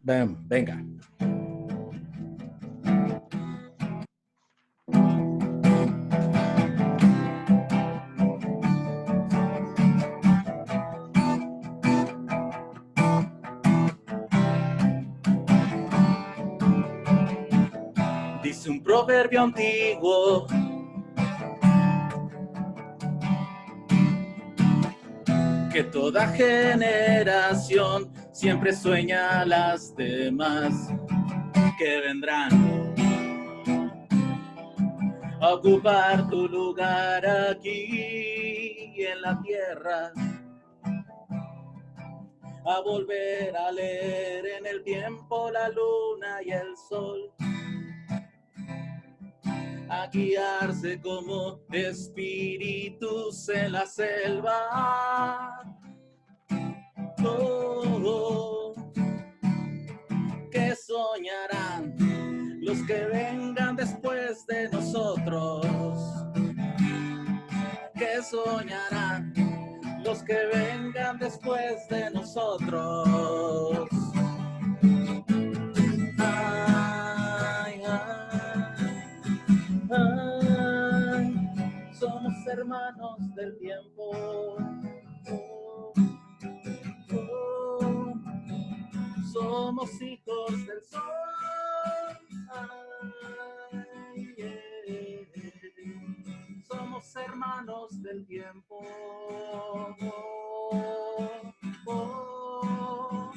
Venga. Dice un proverbio antiguo que toda generación siempre sueña a las demás que vendrán a ocupar tu lugar aquí en la tierra, a volver a leer en el tiempo la luna y el sol, a guiarse como espíritus en la selva. Oh, que soñarán los que vengan después de nosotros, que soñarán los que vengan después de nosotros. Ay, ay, ay, somos hermanos del tiempo. Oh, oh, somos hijos del sol. Ay, somos hermanos del tiempo. Oh,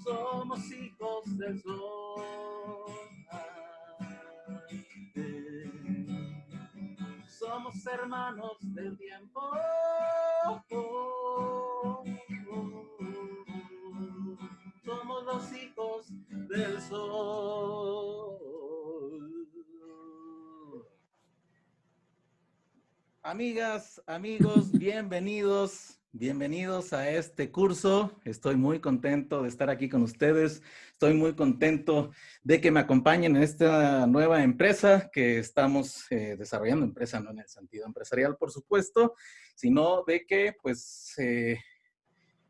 somos hijos del sol. Ay, somos hermanos del tiempo. Somos los hijos del sol. Amigas, amigos, bienvenidos a este curso. Estoy muy contento de estar aquí con ustedes. Estoy muy contento de que me acompañen en esta nueva empresa que estamos desarrollando. Empresa no en el sentido empresarial, por supuesto, sino de que, pues,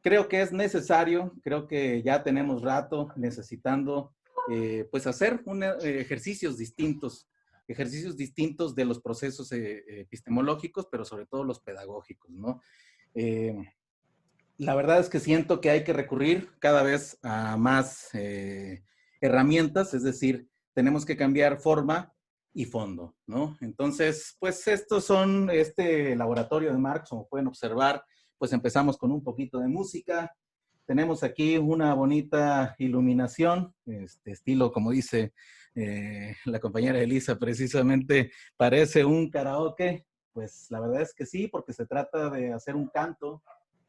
creo que es necesario, creo que ya tenemos rato necesitando, pues, hacer ejercicios distintos de los procesos epistemológicos, pero sobre todo los pedagógicos, ¿no? La verdad es que siento que hay que recurrir cada vez a más herramientas, es decir, tenemos que cambiar forma y fondo, ¿no? Entonces, pues estos son este laboratorio de Marx, como pueden observar, pues empezamos con un poquito de música. Tenemos aquí una bonita iluminación, estilo, como dice la compañera Elisa, precisamente parece un karaoke. Pues la verdad es que sí, porque se trata de hacer un canto,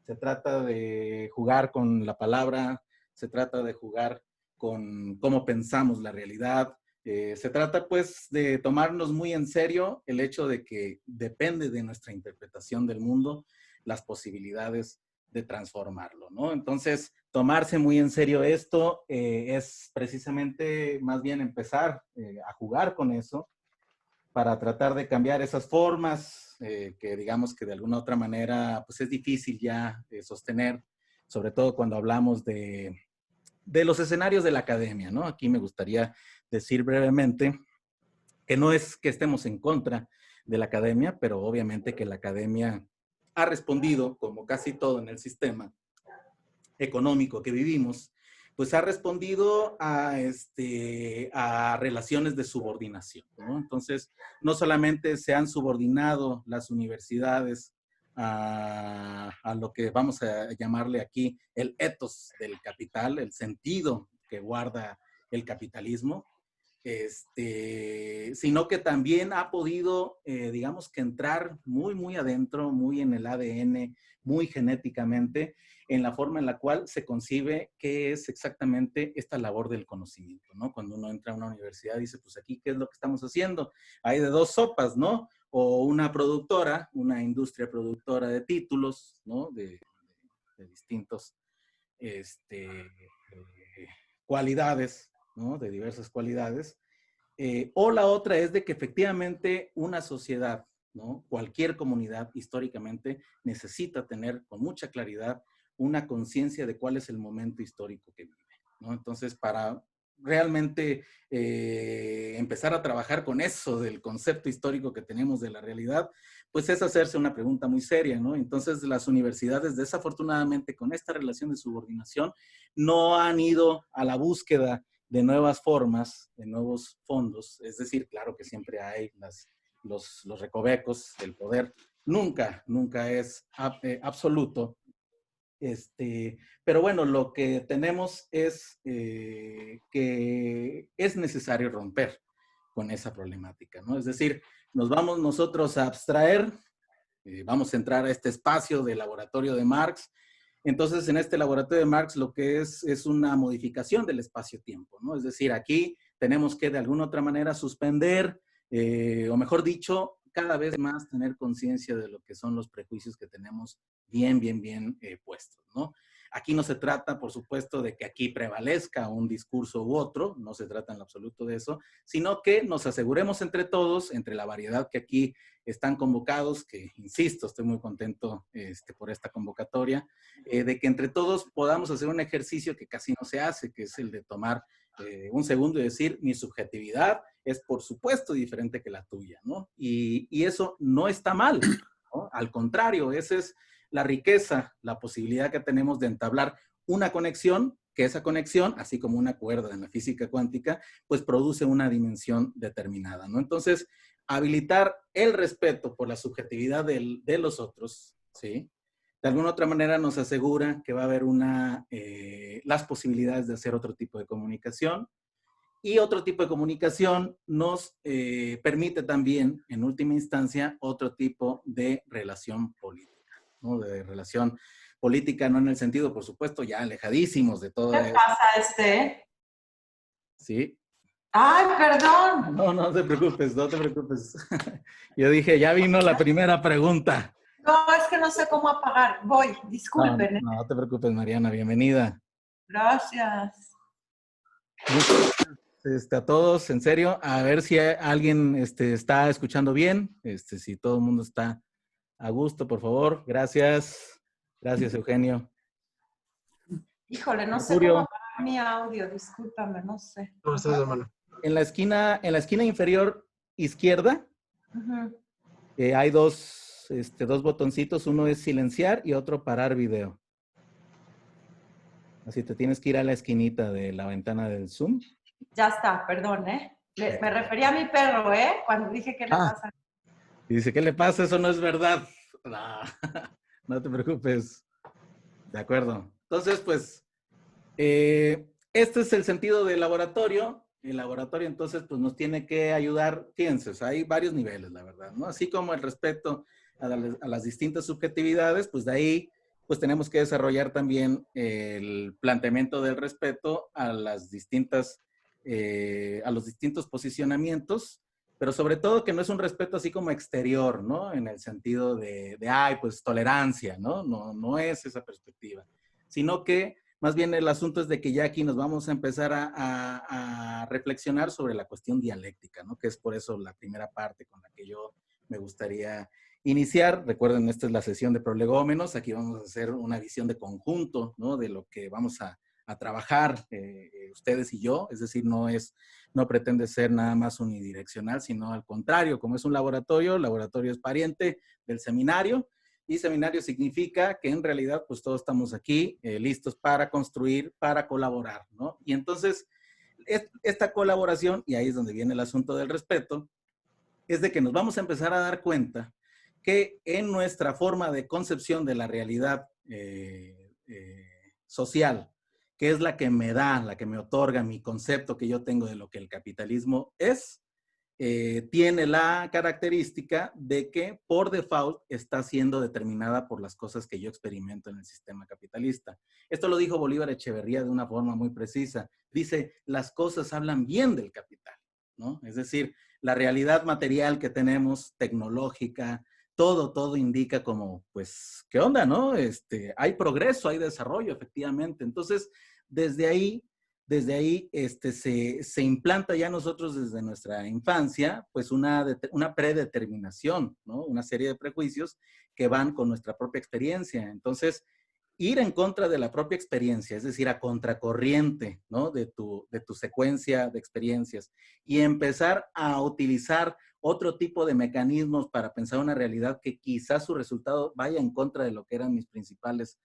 se trata de jugar con la palabra, se trata de jugar con cómo pensamos la realidad. Se trata pues de tomarnos muy en serio el hecho de que depende de nuestra interpretación del mundo las posibilidades de transformarlo, ¿no? Entonces, tomarse muy en serio esto es precisamente más bien empezar a jugar con eso para tratar de cambiar esas formas que digamos que de alguna otra manera pues es difícil ya sostener, sobre todo cuando hablamos de los escenarios de la academia, ¿no? Aquí me gustaría decir brevemente que no es que estemos en contra de la academia, pero obviamente que la academia ha respondido, como casi todo en el sistema económico que vivimos, pues ha respondido a relaciones de subordinación, ¿no? Entonces, no solamente se han subordinado las universidades a lo que vamos a llamarle aquí el ethos del capital, el sentido que guarda el capitalismo, sino que también ha podido, digamos que entrar muy, muy adentro, muy en el ADN, muy genéticamente, en la forma en la cual se concibe qué es exactamente esta labor del conocimiento, ¿no? Cuando uno entra a una universidad dice, pues aquí, ¿qué es lo que estamos haciendo? Hay de dos sopas, ¿no? O una productora, una industria productora de títulos, ¿no? De distintos, cualidades, ¿no? De diversas cualidades. O la otra es de que efectivamente una sociedad, ¿no? Cualquier comunidad históricamente necesita tener con mucha claridad una conciencia de cuál es el momento histórico que vive. ¿no? Entonces, para realmente empezar a trabajar con eso del concepto histórico que tenemos de la realidad, pues es hacerse una pregunta muy seria, ¿no? Entonces, las universidades, desafortunadamente, con esta relación de subordinación, no han ido a la búsqueda de nuevas formas, de nuevos fondos. Es decir, claro que siempre hay los recovecos, el poder nunca es absoluto. Pero bueno, lo que tenemos es que es necesario romper con esa problemática, ¿no? Es decir, nos vamos nosotros a abstraer, vamos a entrar a este espacio del laboratorio de Marx. Entonces, en este laboratorio de Marx lo que es una modificación del espacio-tiempo, ¿no? Es decir, aquí tenemos que de alguna otra manera suspender, o mejor dicho, cada vez más tener conciencia de lo que son los prejuicios que tenemos bien puestos, ¿no? Aquí no se trata, por supuesto, de que aquí prevalezca un discurso u otro, no se trata en lo absoluto de eso, sino que nos aseguremos entre todos, entre la variedad que aquí están convocados, que insisto, estoy muy contento por esta convocatoria, de que entre todos podamos hacer un ejercicio que casi no se hace, que es el de tomar un segundo y decir, mi subjetividad es por supuesto diferente que la tuya, ¿no? Y eso no está mal, ¿no? Al contrario, esa es la riqueza, la posibilidad que tenemos de entablar una conexión, que esa conexión, así como una cuerda en la física cuántica, pues produce una dimensión determinada, ¿no? Entonces, habilitar el respeto por la subjetividad de los otros, ¿sí? De alguna otra manera nos asegura que va a haber las posibilidades de hacer otro tipo de comunicación, y otro tipo de comunicación nos permite también, en última instancia, otro tipo de relación política, ¿no? De relación política, no en el sentido, por supuesto, ya alejadísimos de todo ¿Qué esto. pasa, ¿Sí? Ay, perdón. No, no te preocupes, no te preocupes. Yo dije, ya vino la primera pregunta. No, es que no sé cómo apagar. Voy, No, disculpen. no te preocupes, Mariana, bienvenida. Gracias. Muchas gracias a todos, en serio, a ver si alguien está escuchando bien, si todo el mundo está a gusto, por favor. Gracias. Gracias, Eugenio. Híjole, no sé cómo Mercurio, apagar mi audio, discúlpame, no sé. ¿Cómo estás, hermano? en la esquina inferior izquierda, hay dos botoncitos. Uno es silenciar y otro parar video. Así te tienes que ir a la esquinita de la ventana del Zoom. Ya está, perdón, ¿eh? Me refería a mi perro, ¿eh? Cuando dije que le pasa. Y dice, ¿qué le pasa? Eso no es verdad. No, no te preocupes. De acuerdo. Entonces, pues, este es el sentido del laboratorio. El laboratorio, entonces, pues nos tiene que ayudar. Fíjense, o sea, hay varios niveles, la verdad, ¿no? Así como el respeto a las distintas subjetividades, pues de ahí, pues tenemos que desarrollar también el planteamiento del respeto a los distintos posicionamientos, pero sobre todo que no es un respeto así como exterior, ¿no? En el sentido ay, pues tolerancia, ¿no? No es esa perspectiva, sino que más bien el asunto es de que ya aquí nos vamos a empezar a reflexionar sobre la cuestión dialéctica, ¿no? Que es por eso la primera parte con la que yo me gustaría iniciar. Recuerden, esta es la sesión de prolegómenos. Aquí vamos a hacer una visión de conjunto, ¿no? De lo que vamos a trabajar ustedes y yo. Es decir, no pretende ser nada más unidireccional, sino al contrario, como es un laboratorio, el laboratorio es pariente del seminario. Y seminario significa que en realidad pues todos estamos aquí listos para construir, para colaborar, ¿no? Y entonces esta colaboración, y ahí es donde viene el asunto del respeto, es de que nos vamos a empezar a dar cuenta que en nuestra forma de concepción de la realidad social, que es la que me da, la que me otorga mi concepto que yo tengo de lo que el capitalismo es, tiene la característica de que por default está siendo determinada por las cosas que yo experimento en el sistema capitalista. Esto lo dijo Bolívar Echeverría de una forma muy precisa. Dice, las cosas hablan bien del capital, ¿no? Es decir, la realidad material que tenemos, tecnológica, todo indica como, pues, ¿qué onda, no? Hay progreso, hay desarrollo, efectivamente. Entonces, desde ahí se implanta ya nosotros desde nuestra infancia, pues una predeterminación, ¿no? Una serie de prejuicios que van con nuestra propia experiencia. Entonces, ir en contra de la propia experiencia, es decir, a contracorriente, ¿no? De tu secuencia de experiencias y empezar a utilizar otro tipo de mecanismos para pensar una realidad que quizás su resultado vaya en contra de lo que eran mis principales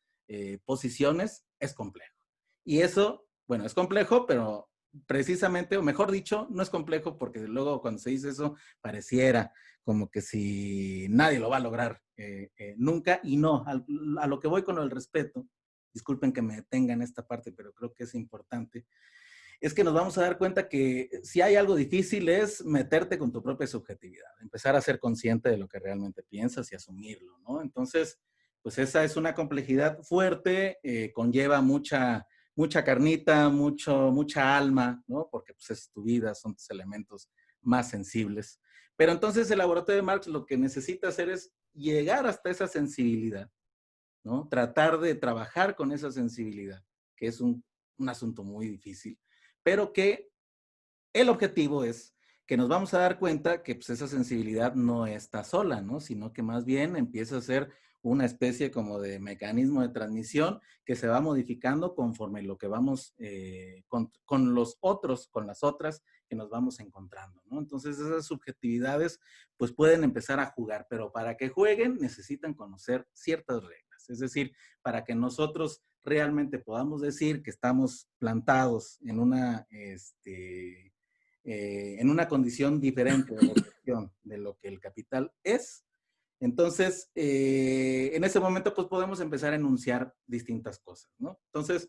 posiciones, es complejo. Y eso, bueno, es complejo, pero precisamente, o mejor dicho, no es complejo porque luego cuando se dice eso pareciera como que si nadie lo va a lograr nunca, y no, a lo que voy con el respeto, disculpen que me detenga en esta parte, pero creo que es importante, es que nos vamos a dar cuenta que si hay algo difícil es meterte con tu propia subjetividad, empezar a ser consciente de lo que realmente piensas y asumirlo, ¿no? Entonces, pues esa es una complejidad fuerte, conlleva mucha carnita, mucha alma, ¿no? Porque pues es tu vida, son tus elementos más sensibles. Pero entonces el laboratorio de Marx lo que necesita hacer es llegar hasta esa sensibilidad, ¿no? Tratar de trabajar con esa sensibilidad, que es un asunto muy difícil, pero que el objetivo es que nos vamos a dar cuenta que pues, esa sensibilidad no está sola, ¿no? Sino que más bien empieza a ser una especie como de mecanismo de transmisión que se va modificando conforme lo que vamos con los otros, con las otras que nos vamos encontrando, ¿no? Entonces esas subjetividades pues pueden empezar a jugar, pero para que jueguen necesitan conocer ciertas reglas. Es decir, para que nosotros realmente podamos decir que estamos plantados en una condición diferente de lo que el capital es. Entonces, en ese momento, pues podemos empezar a enunciar distintas cosas, ¿no? Entonces,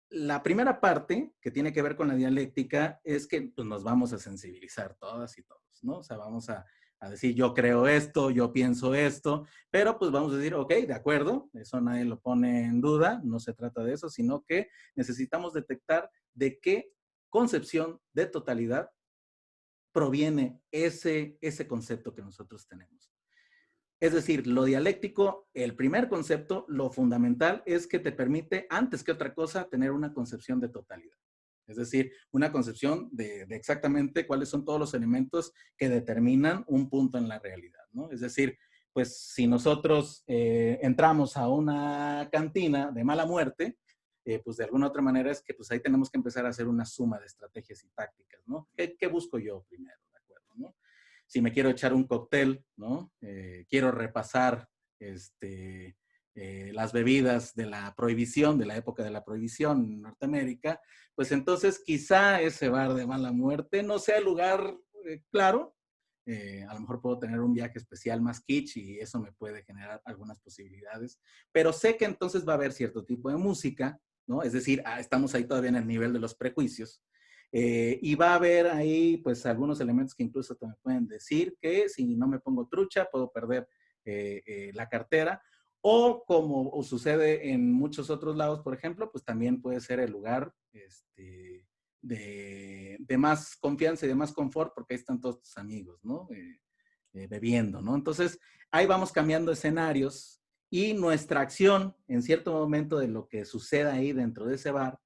la primera parte que tiene que ver con la dialéctica es que pues, nos vamos a sensibilizar todas y todos, ¿no? O sea, vamos a decir, yo creo esto, yo pienso esto, pero pues vamos a decir, ok, de acuerdo, eso nadie lo pone en duda, no se trata de eso, sino que necesitamos detectar de qué concepción de totalidad proviene ese concepto que nosotros tenemos. Es decir, lo dialéctico, el primer concepto, lo fundamental es que te permite, antes que otra cosa, tener una concepción de totalidad. Es decir, una concepción de exactamente cuáles son todos los elementos que determinan un punto en la realidad, ¿no? Es decir, pues si nosotros entramos a una cantina de mala muerte, pues de alguna otra manera es que pues ahí tenemos que empezar a hacer una suma de estrategias y tácticas, ¿no? ¿Qué busco yo primero, de acuerdo, ¿no? Si me quiero echar un cóctel, ¿no? Quiero repasar las bebidas de la prohibición, de la época de la prohibición en Norteamérica, pues entonces quizá ese bar de mala muerte no sea el lugar claro. A lo mejor puedo tener un viaje especial más kitsch y eso me puede generar algunas posibilidades, pero sé que entonces va a haber cierto tipo de música, ¿no? Es decir, estamos ahí todavía en el nivel de los prejuicios. Y va a haber ahí, pues, algunos elementos que incluso te me pueden decir que si no me pongo trucha, puedo perder la cartera. O como sucede en muchos otros lados, por ejemplo, pues también puede ser el lugar de más confianza y de más confort, porque ahí están todos tus amigos, ¿no? Bebiendo, ¿no? Entonces, ahí vamos cambiando escenarios y nuestra acción, en cierto momento de lo que suceda ahí dentro de ese bar,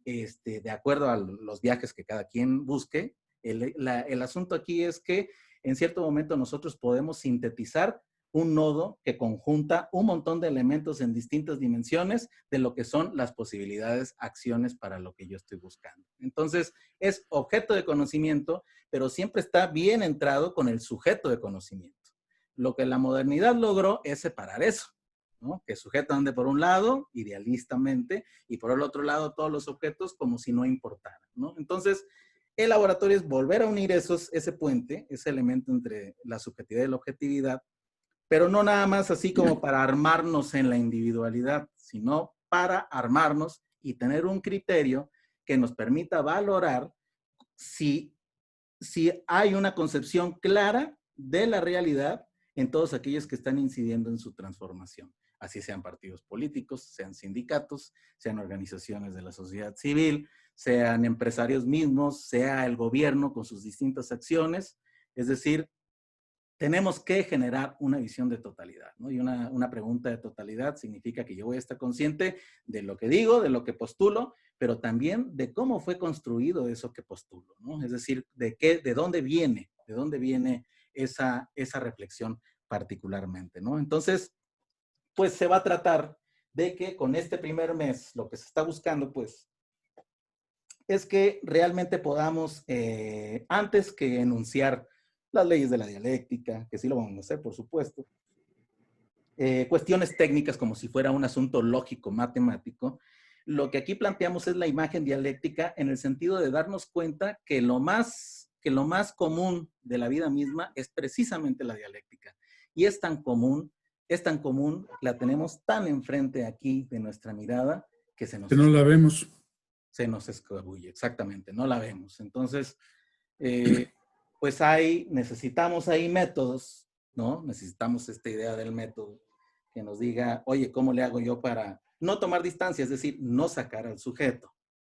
de acuerdo a los viajes que cada quien busque, el asunto aquí es que en cierto momento nosotros podemos sintetizar un nodo que conjunta un montón de elementos en distintas dimensiones de lo que son las posibilidades, acciones para lo que yo estoy buscando. Entonces, es objeto de conocimiento, pero siempre está bien entrado con el sujeto de conocimiento. Lo que la modernidad logró es separar eso, ¿no? Que el sujeto ande por un lado, idealistamente, y por el otro lado todos los objetos como si no importaran, ¿no? Entonces, el laboratorio es volver a unir ese puente, ese elemento entre la subjetividad y la objetividad, pero no nada más así como para armarnos en la individualidad, sino para armarnos y tener un criterio que nos permita valorar si, si hay una concepción clara de la realidad en todos aquellos que están incidiendo en su transformación. Así sean partidos políticos, sean sindicatos, sean organizaciones de la sociedad civil, sean empresarios mismos, sea el gobierno con sus distintas acciones. Es decir, tenemos que generar una visión de totalidad, ¿no? Y una pregunta de totalidad significa que yo voy a estar consciente de lo que digo, de lo que postulo, pero también de cómo fue construido eso que postulo, ¿no? Es decir, de dónde viene esa reflexión particularmente, ¿no? Entonces, pues se va a tratar de que con este primer mes lo que se está buscando, pues, es que realmente podamos, antes que enunciar las leyes de la dialéctica, que sí lo vamos a hacer, por supuesto, cuestiones técnicas como si fuera un asunto lógico, matemático, lo que aquí planteamos es la imagen dialéctica en el sentido de darnos cuenta que lo más común de la vida misma es precisamente la dialéctica. Y es tan común, la tenemos tan enfrente aquí de nuestra mirada que Que no la vemos. se nos escabulle, exactamente, no la vemos. Entonces, pues necesitamos ahí métodos, ¿no? Necesitamos esta idea del método que nos diga, oye, ¿cómo le hago yo para no tomar distancia? Es decir, no sacar al sujeto,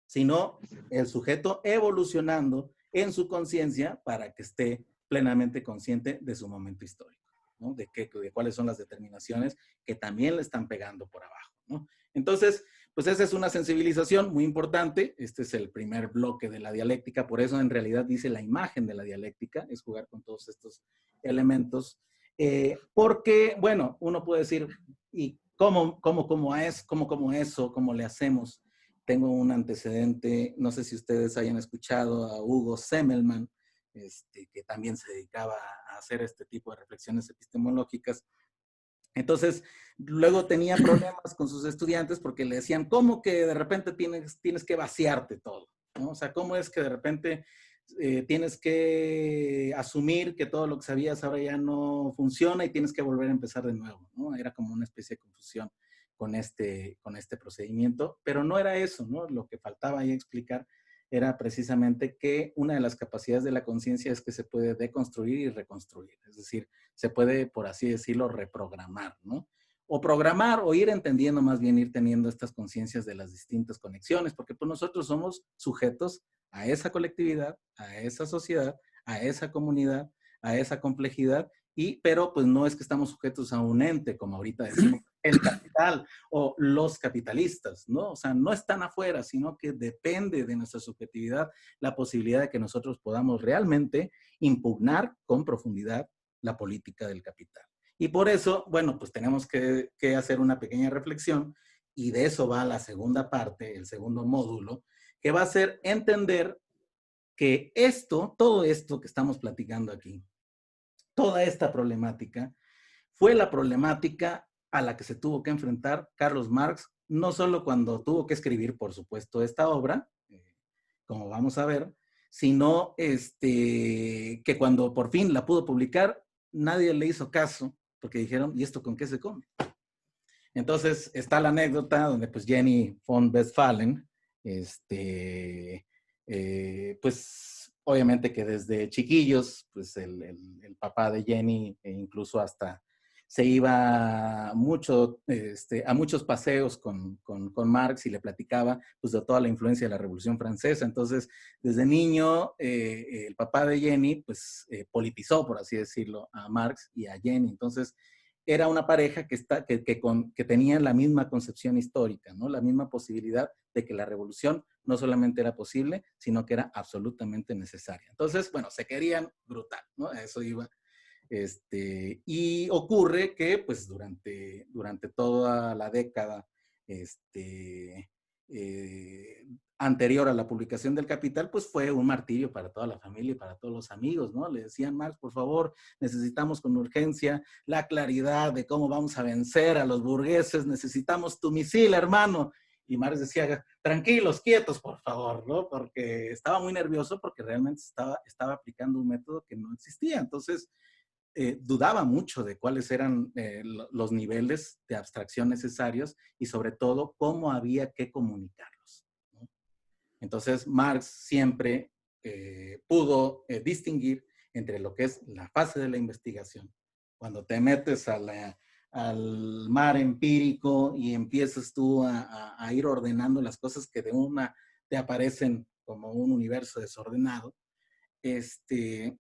sino el sujeto evolucionando en su conciencia para que esté plenamente consciente de su momento histórico, ¿no? De cuáles son las determinaciones que también le están pegando por abajo, ¿no? Entonces, pues esa es una sensibilización muy importante. Este es el primer bloque de la dialéctica, por eso en realidad dice la imagen de la dialéctica, es jugar con todos estos elementos. Porque, bueno, uno puede decir, ¿y cómo eso? ¿Cómo le hacemos? Tengo un antecedente, no sé si ustedes hayan escuchado a Hugo Semmelmann, que también se dedicaba a hacer este tipo de reflexiones epistemológicas. Entonces, luego tenía problemas con sus estudiantes porque le decían, ¿cómo que de repente tienes que vaciarte todo? ¿No? O sea, ¿cómo es que de repente tienes que asumir que todo lo que sabías ahora ya no funciona y tienes que volver a empezar de nuevo, ¿no? Era como una especie de confusión con este procedimiento, pero no era eso, ¿no? Lo que faltaba ahí explicar era precisamente que una de las capacidades de la conciencia es que se puede deconstruir y reconstruir, es decir, se puede, por así decirlo, reprogramar, ¿no? O programar o ir entendiendo, más bien ir teniendo estas conciencias de las distintas conexiones, porque pues nosotros somos sujetos a esa colectividad, a esa sociedad, a esa comunidad, a esa complejidad, pero pues no es que estamos sujetos a un ente, como ahorita decimos, el capital o los capitalistas, ¿no? O sea, no están afuera, sino que depende de nuestra subjetividad la posibilidad de que nosotros podamos realmente impugnar con profundidad la política del capital. Y por eso, bueno, pues tenemos que hacer una pequeña reflexión y de eso va la segunda parte, el segundo módulo, que va a ser entender que todo esto que estamos platicando aquí, toda esta problemática, fue la problemática a la que se tuvo que enfrentar Carlos Marx, no solo cuando tuvo que escribir, por supuesto, esta obra, como vamos a ver, sino que cuando por fin la pudo publicar, nadie le hizo caso, porque dijeron, ¿y esto con qué se come? Entonces está la anécdota donde pues Jenny von Westphalen, pues obviamente que desde chiquillos, pues el papá de Jenny incluso hasta se iba mucho, a muchos paseos con Marx y le platicaba pues de toda la influencia de la Revolución Francesa. Entonces, desde niño, el papá de Jenny pues politizó, por así decirlo, a Marx y a Jenny. Entonces, era una pareja que tenía la misma concepción histórica, ¿no? La misma posibilidad de que la revolución no solamente era posible, sino que era absolutamente necesaria. Entonces, bueno, se querían brutal, ¿no? A eso iba. Y ocurre que, pues, durante toda la década, anterior a la publicación del Capital, pues fue un martirio para toda la familia y para todos los amigos, ¿no? Le decían, Marx, por favor, necesitamos con urgencia la claridad de cómo vamos a vencer a los burgueses, necesitamos tu misil, hermano. Y Marx decía, tranquilos, quietos, por favor, ¿no? Porque estaba muy nervioso porque realmente estaba aplicando un método que no existía. Entonces, dudaba mucho de cuáles eran los niveles de abstracción necesarios y sobre todo cómo había que comunicarlos, ¿no? Entonces, Marx siempre pudo distinguir entre lo que es la fase de la investigación, cuando te metes al mar empírico y empiezas tú a ir ordenando las cosas que de una te aparecen como un universo desordenado,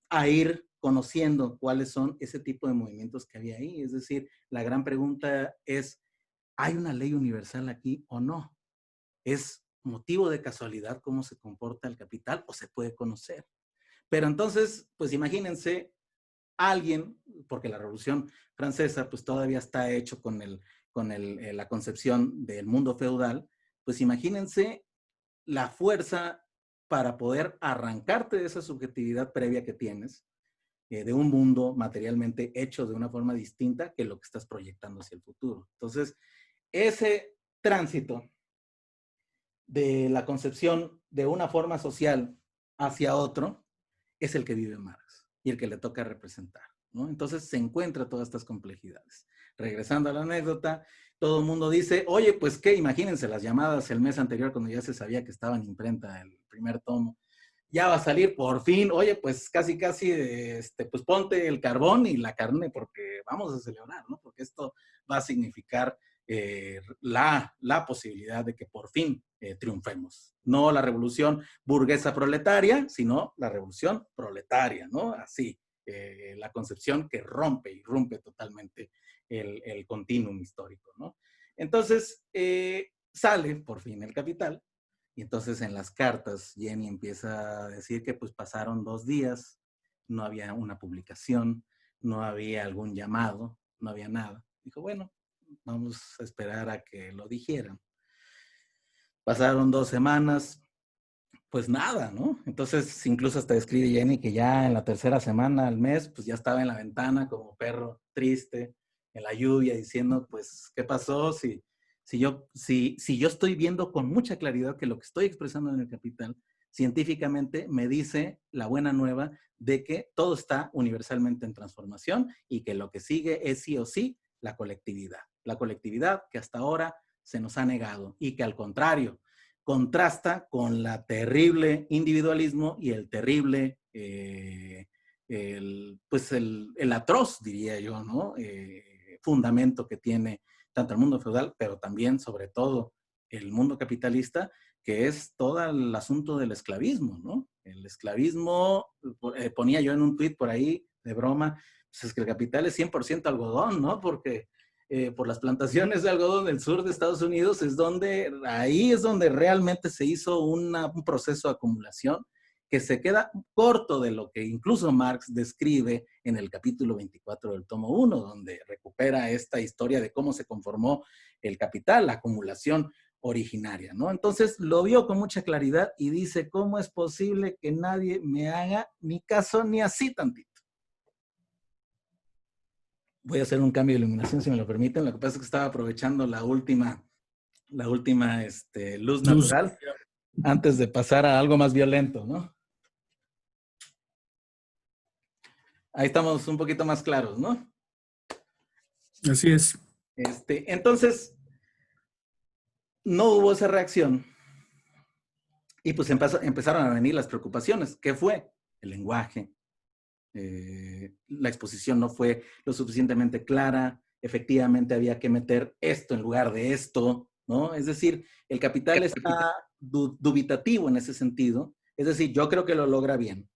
a ir conociendo cuáles son ese tipo de movimientos que había ahí. Es decir, la gran pregunta es, ¿hay una ley universal aquí o no? ¿Es motivo de casualidad cómo se comporta el capital o se puede conocer? Pero entonces, pues imagínense alguien, porque la Revolución Francesa pues todavía está hecho con con la concepción del mundo feudal, pues imagínense la fuerza para poder arrancarte de esa subjetividad previa que tienes, de un mundo materialmente hecho de una forma distinta que lo que estás proyectando hacia el futuro. Entonces, ese tránsito de la concepción de una forma social hacia otro es el que vive Marx y el que le toca representar, ¿no? Entonces se encuentra todas estas complejidades. Regresando a la anécdota, todo el mundo dice, oye, pues qué, imagínense las llamadas el mes anterior cuando ya se sabía que estaba en imprenta el primer tomo, ya va a salir por fin, oye, pues casi, pues ponte el carbón y la carne porque vamos a celebrar, ¿no? Porque esto va a significar la posibilidad de que por fin triunfemos. No la revolución burguesa proletaria, sino la revolución proletaria, ¿no? Así, la concepción que rompe y rompe totalmente el continuum histórico, ¿no? Entonces, sale por fin el Capital, y entonces en las cartas Jenny empieza a decir que pues pasaron 2 días, no había una publicación, no había algún llamado, no había nada. Dijo, bueno, vamos a esperar a que lo dijeran. Pasaron 2 semanas, pues nada, ¿no? Entonces incluso hasta escribe Jenny que ya en la tercera semana al mes, pues ya estaba en la ventana como perro triste, en la lluvia, diciendo, pues, ¿qué pasó? Si yo estoy viendo con mucha claridad que lo que estoy expresando en el Capital, científicamente me dice la buena nueva de que todo está universalmente en transformación y que lo que sigue es sí o sí la colectividad que hasta ahora se nos ha negado y que al contrario, contrasta con la terrible individualismo y el terrible, el atroz, diría yo, ¿no? Fundamento que tiene tanto el mundo feudal, pero también, sobre todo, el mundo capitalista, que es todo el asunto del esclavismo, ¿no? El esclavismo, ponía yo en un tuit por ahí, de broma, pues es que el capital es 100% algodón, ¿no? Porque por las plantaciones de algodón del sur de Estados Unidos, ahí es donde realmente se hizo un proceso de acumulación que se queda corto de lo que incluso Marx describe en el capítulo 24 del tomo 1, donde recupera esta historia de cómo se conformó el capital, la acumulación originaria, ¿no? Entonces lo vio con mucha claridad y dice, ¿cómo es posible que nadie me haga ni caso ni así tantito? Voy a hacer un cambio de iluminación, si me lo permiten. Lo que pasa es que estaba aprovechando la última luz natural antes de pasar a algo más violento, ¿no? Ahí estamos un poquito más claros, ¿no? Así es. Entonces, no hubo esa reacción y pues empezaron a venir las preocupaciones. ¿Qué fue? El lenguaje. La exposición no fue lo suficientemente clara. Efectivamente había que meter esto en lugar de esto, ¿no? Es decir, el Capital está dubitativo en ese sentido. Es decir, yo creo que lo logra bien.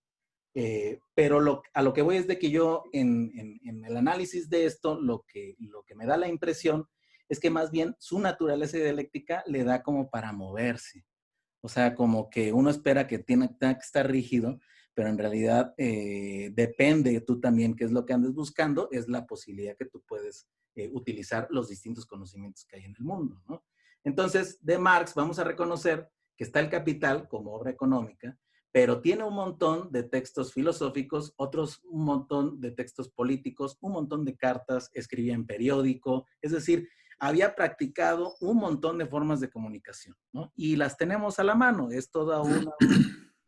Pero a lo que voy es de que yo en el análisis de esto, lo que me da la impresión es que más bien su naturaleza dialéctica le da como para moverse. O sea, como que uno espera que tenga que estar rígido, pero en realidad depende tú también qué es lo que andes buscando, es la posibilidad que tú puedes utilizar los distintos conocimientos que hay en el mundo, ¿no? Entonces, de Marx vamos a reconocer que está el Capital como obra económica, pero tiene un montón de textos filosóficos, un montón de textos políticos, un montón de cartas, escribía en periódico, es decir, había practicado un montón de formas de comunicación, ¿no? Y las tenemos a la mano, es toda una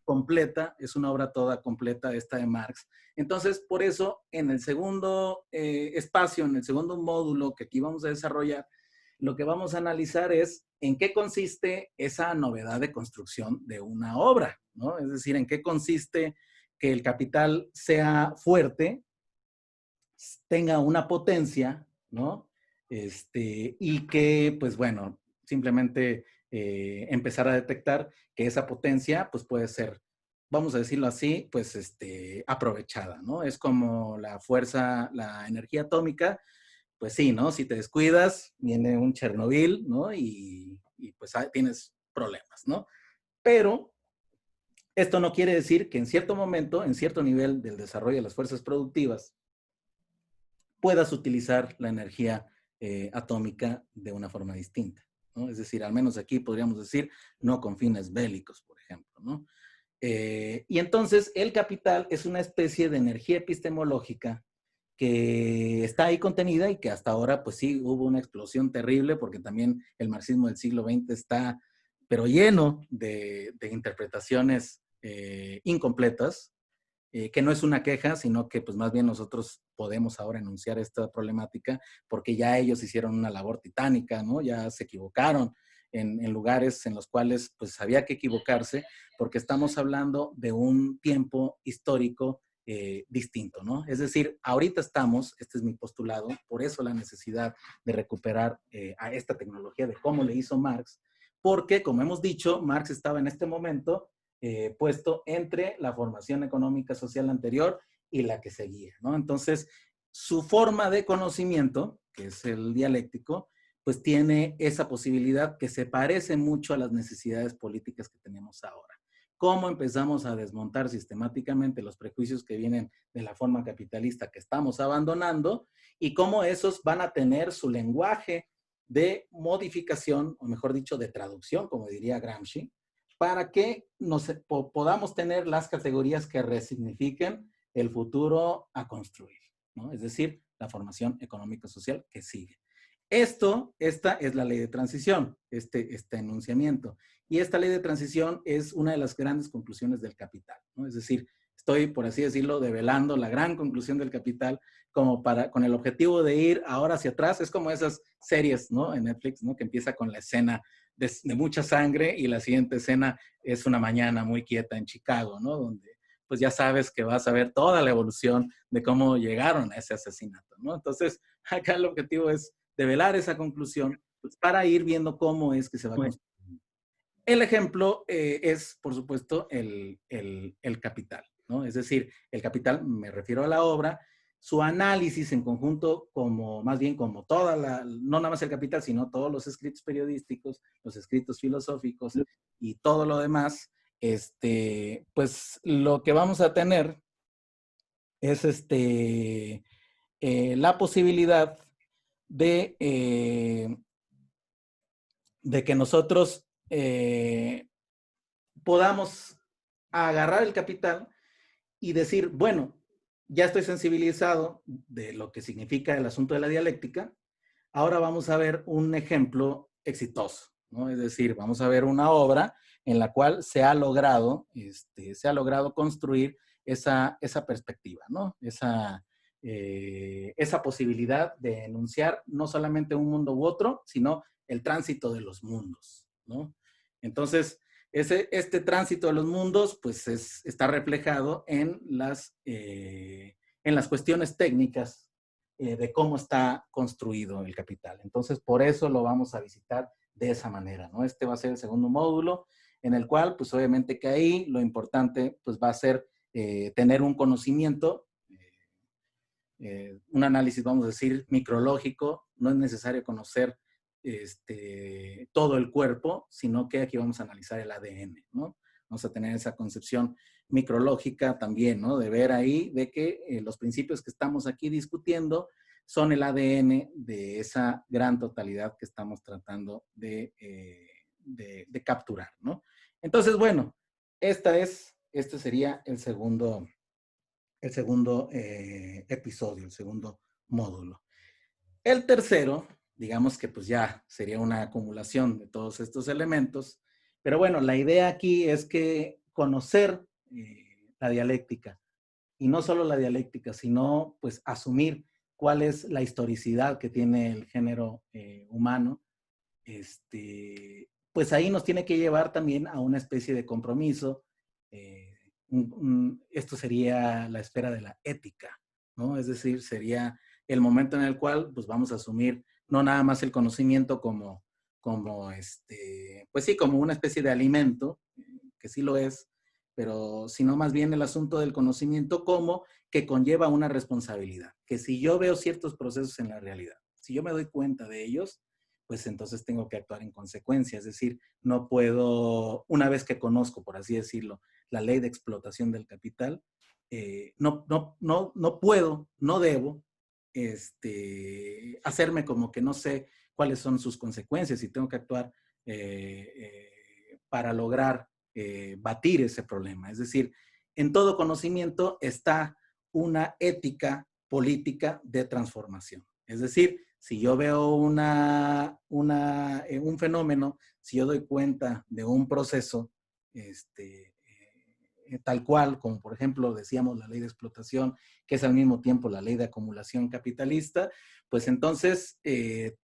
completa, es una obra toda completa esta de Marx. Entonces, por eso, en el segundo espacio, en el segundo módulo que aquí vamos a desarrollar, lo que vamos a analizar es en qué consiste esa novedad de construcción de una obra, ¿no? Es decir, en qué consiste que el Capital sea fuerte, tenga una potencia, ¿no? Y que, pues bueno, simplemente empezar a detectar que esa potencia, pues puede ser, vamos a decirlo así, pues aprovechada, ¿no? Es como la fuerza, la energía atómica, pues sí, ¿no? Si te descuidas, viene un Chernobyl, ¿no? Y pues tienes problemas, ¿no? Pero esto no quiere decir que en cierto momento, en cierto nivel del desarrollo de las fuerzas productivas, puedas utilizar la energía atómica de una forma distinta, ¿no? Es decir, al menos aquí podríamos decir no con fines bélicos, por ejemplo, ¿no? Y entonces el capital es una especie de energía epistemológica que está ahí contenida y que hasta ahora, pues sí, hubo una explosión terrible porque también el marxismo del siglo XX está, pero lleno de interpretaciones incompletas, que no es una queja, sino que pues más bien nosotros podemos ahora enunciar esta problemática porque ya ellos hicieron una labor titánica, ¿no? Ya se equivocaron en lugares en los cuales pues había que equivocarse porque estamos hablando de un tiempo histórico distinto, ¿no? Es decir, ahorita estamos, este es mi postulado, por eso la necesidad de recuperar a esta tecnología de cómo le hizo Marx, porque como hemos dicho, Marx estaba en este momento puesto entre la formación económica social anterior y la que seguía, ¿no? Entonces, su forma de conocimiento, que es el dialéctico, pues tiene esa posibilidad que se parece mucho a las necesidades políticas que tenemos ahora. Cómo empezamos a desmontar sistemáticamente los prejuicios que vienen de la forma capitalista que estamos abandonando y cómo esos van a tener su lenguaje de modificación, o mejor dicho, de traducción, como diría Gramsci, para que podamos tener las categorías que resignifiquen el futuro a construir, ¿no? Es decir, la formación económico-social que sigue. Esta es la ley de transición, este enunciamiento. Y esta ley de transición es una de las grandes conclusiones del Capital, ¿no? Es decir, estoy, por así decirlo, develando la gran conclusión del Capital como con el objetivo de ir ahora hacia atrás. Es como esas series, ¿no? En Netflix, ¿no? Que empieza con la escena de mucha sangre y la siguiente escena es una mañana muy quieta en Chicago, ¿no? Donde pues ya sabes que vas a ver toda la evolución de cómo llegaron a ese asesinato, ¿no? Entonces, acá el objetivo es develar esa conclusión pues, para ir viendo cómo es que se va construyendo. El ejemplo es, por supuesto, el capital, ¿no? Es decir, el capital, me refiero a la obra, su análisis en conjunto, como más bien como toda no nada más el capital, sino todos los escritos periodísticos, los escritos filosóficos y todo lo demás, pues lo que vamos a tener es la posibilidad de que nosotros podamos agarrar el capital y decir, bueno, ya estoy sensibilizado de lo que significa el asunto de la dialéctica, ahora vamos a ver un ejemplo exitoso, ¿no? Es decir, vamos a ver una obra en la cual se ha logrado construir esa perspectiva, ¿no? Esa posibilidad de enunciar no solamente un mundo u otro, sino el tránsito de los mundos, ¿no? Entonces, este tránsito de los mundos, pues está reflejado en las cuestiones técnicas de cómo está construido el capital. Entonces, por eso lo vamos a visitar de esa manera, ¿no? Este va a ser el segundo módulo, en el cual, pues obviamente que ahí lo importante, pues va a ser tener un conocimiento, un análisis, vamos a decir, micrológico. No es necesario conocer todo el cuerpo, sino que aquí vamos a analizar el ADN, ¿no? Vamos a tener esa concepción micrológica también, ¿no? De ver ahí de que los principios que estamos aquí discutiendo son el ADN de esa gran totalidad que estamos tratando de capturar, ¿no? Entonces, bueno, este sería el segundo episodio, el segundo módulo. El tercero, digamos que pues ya sería una acumulación de todos estos elementos, pero bueno, la idea aquí es que conocer la dialéctica, y no solo la dialéctica, sino pues asumir cuál es la historicidad que tiene el género humano, pues ahí nos tiene que llevar también a una especie de compromiso. Esto sería la esfera de la ética, ¿no? Es decir, sería el momento en el cual pues vamos a asumir no nada más el conocimiento como pues sí, como una especie de alimento, que sí lo es, pero sino más bien el asunto del conocimiento como que conlleva una responsabilidad, que si yo veo ciertos procesos en la realidad, si yo me doy cuenta de ellos, pues entonces tengo que actuar en consecuencia. Es decir, no puedo, una vez que conozco, por así decirlo, la ley de explotación del capital, no puedo, no debo hacerme como que no sé cuáles son sus consecuencias y tengo que actuar para lograr batir ese problema. Es decir, en todo conocimiento está una ética política de transformación. Es decir, si yo veo un fenómeno, si yo doy cuenta de un proceso, tal cual, como por ejemplo decíamos la ley de explotación, que es al mismo tiempo la ley de acumulación capitalista, pues entonces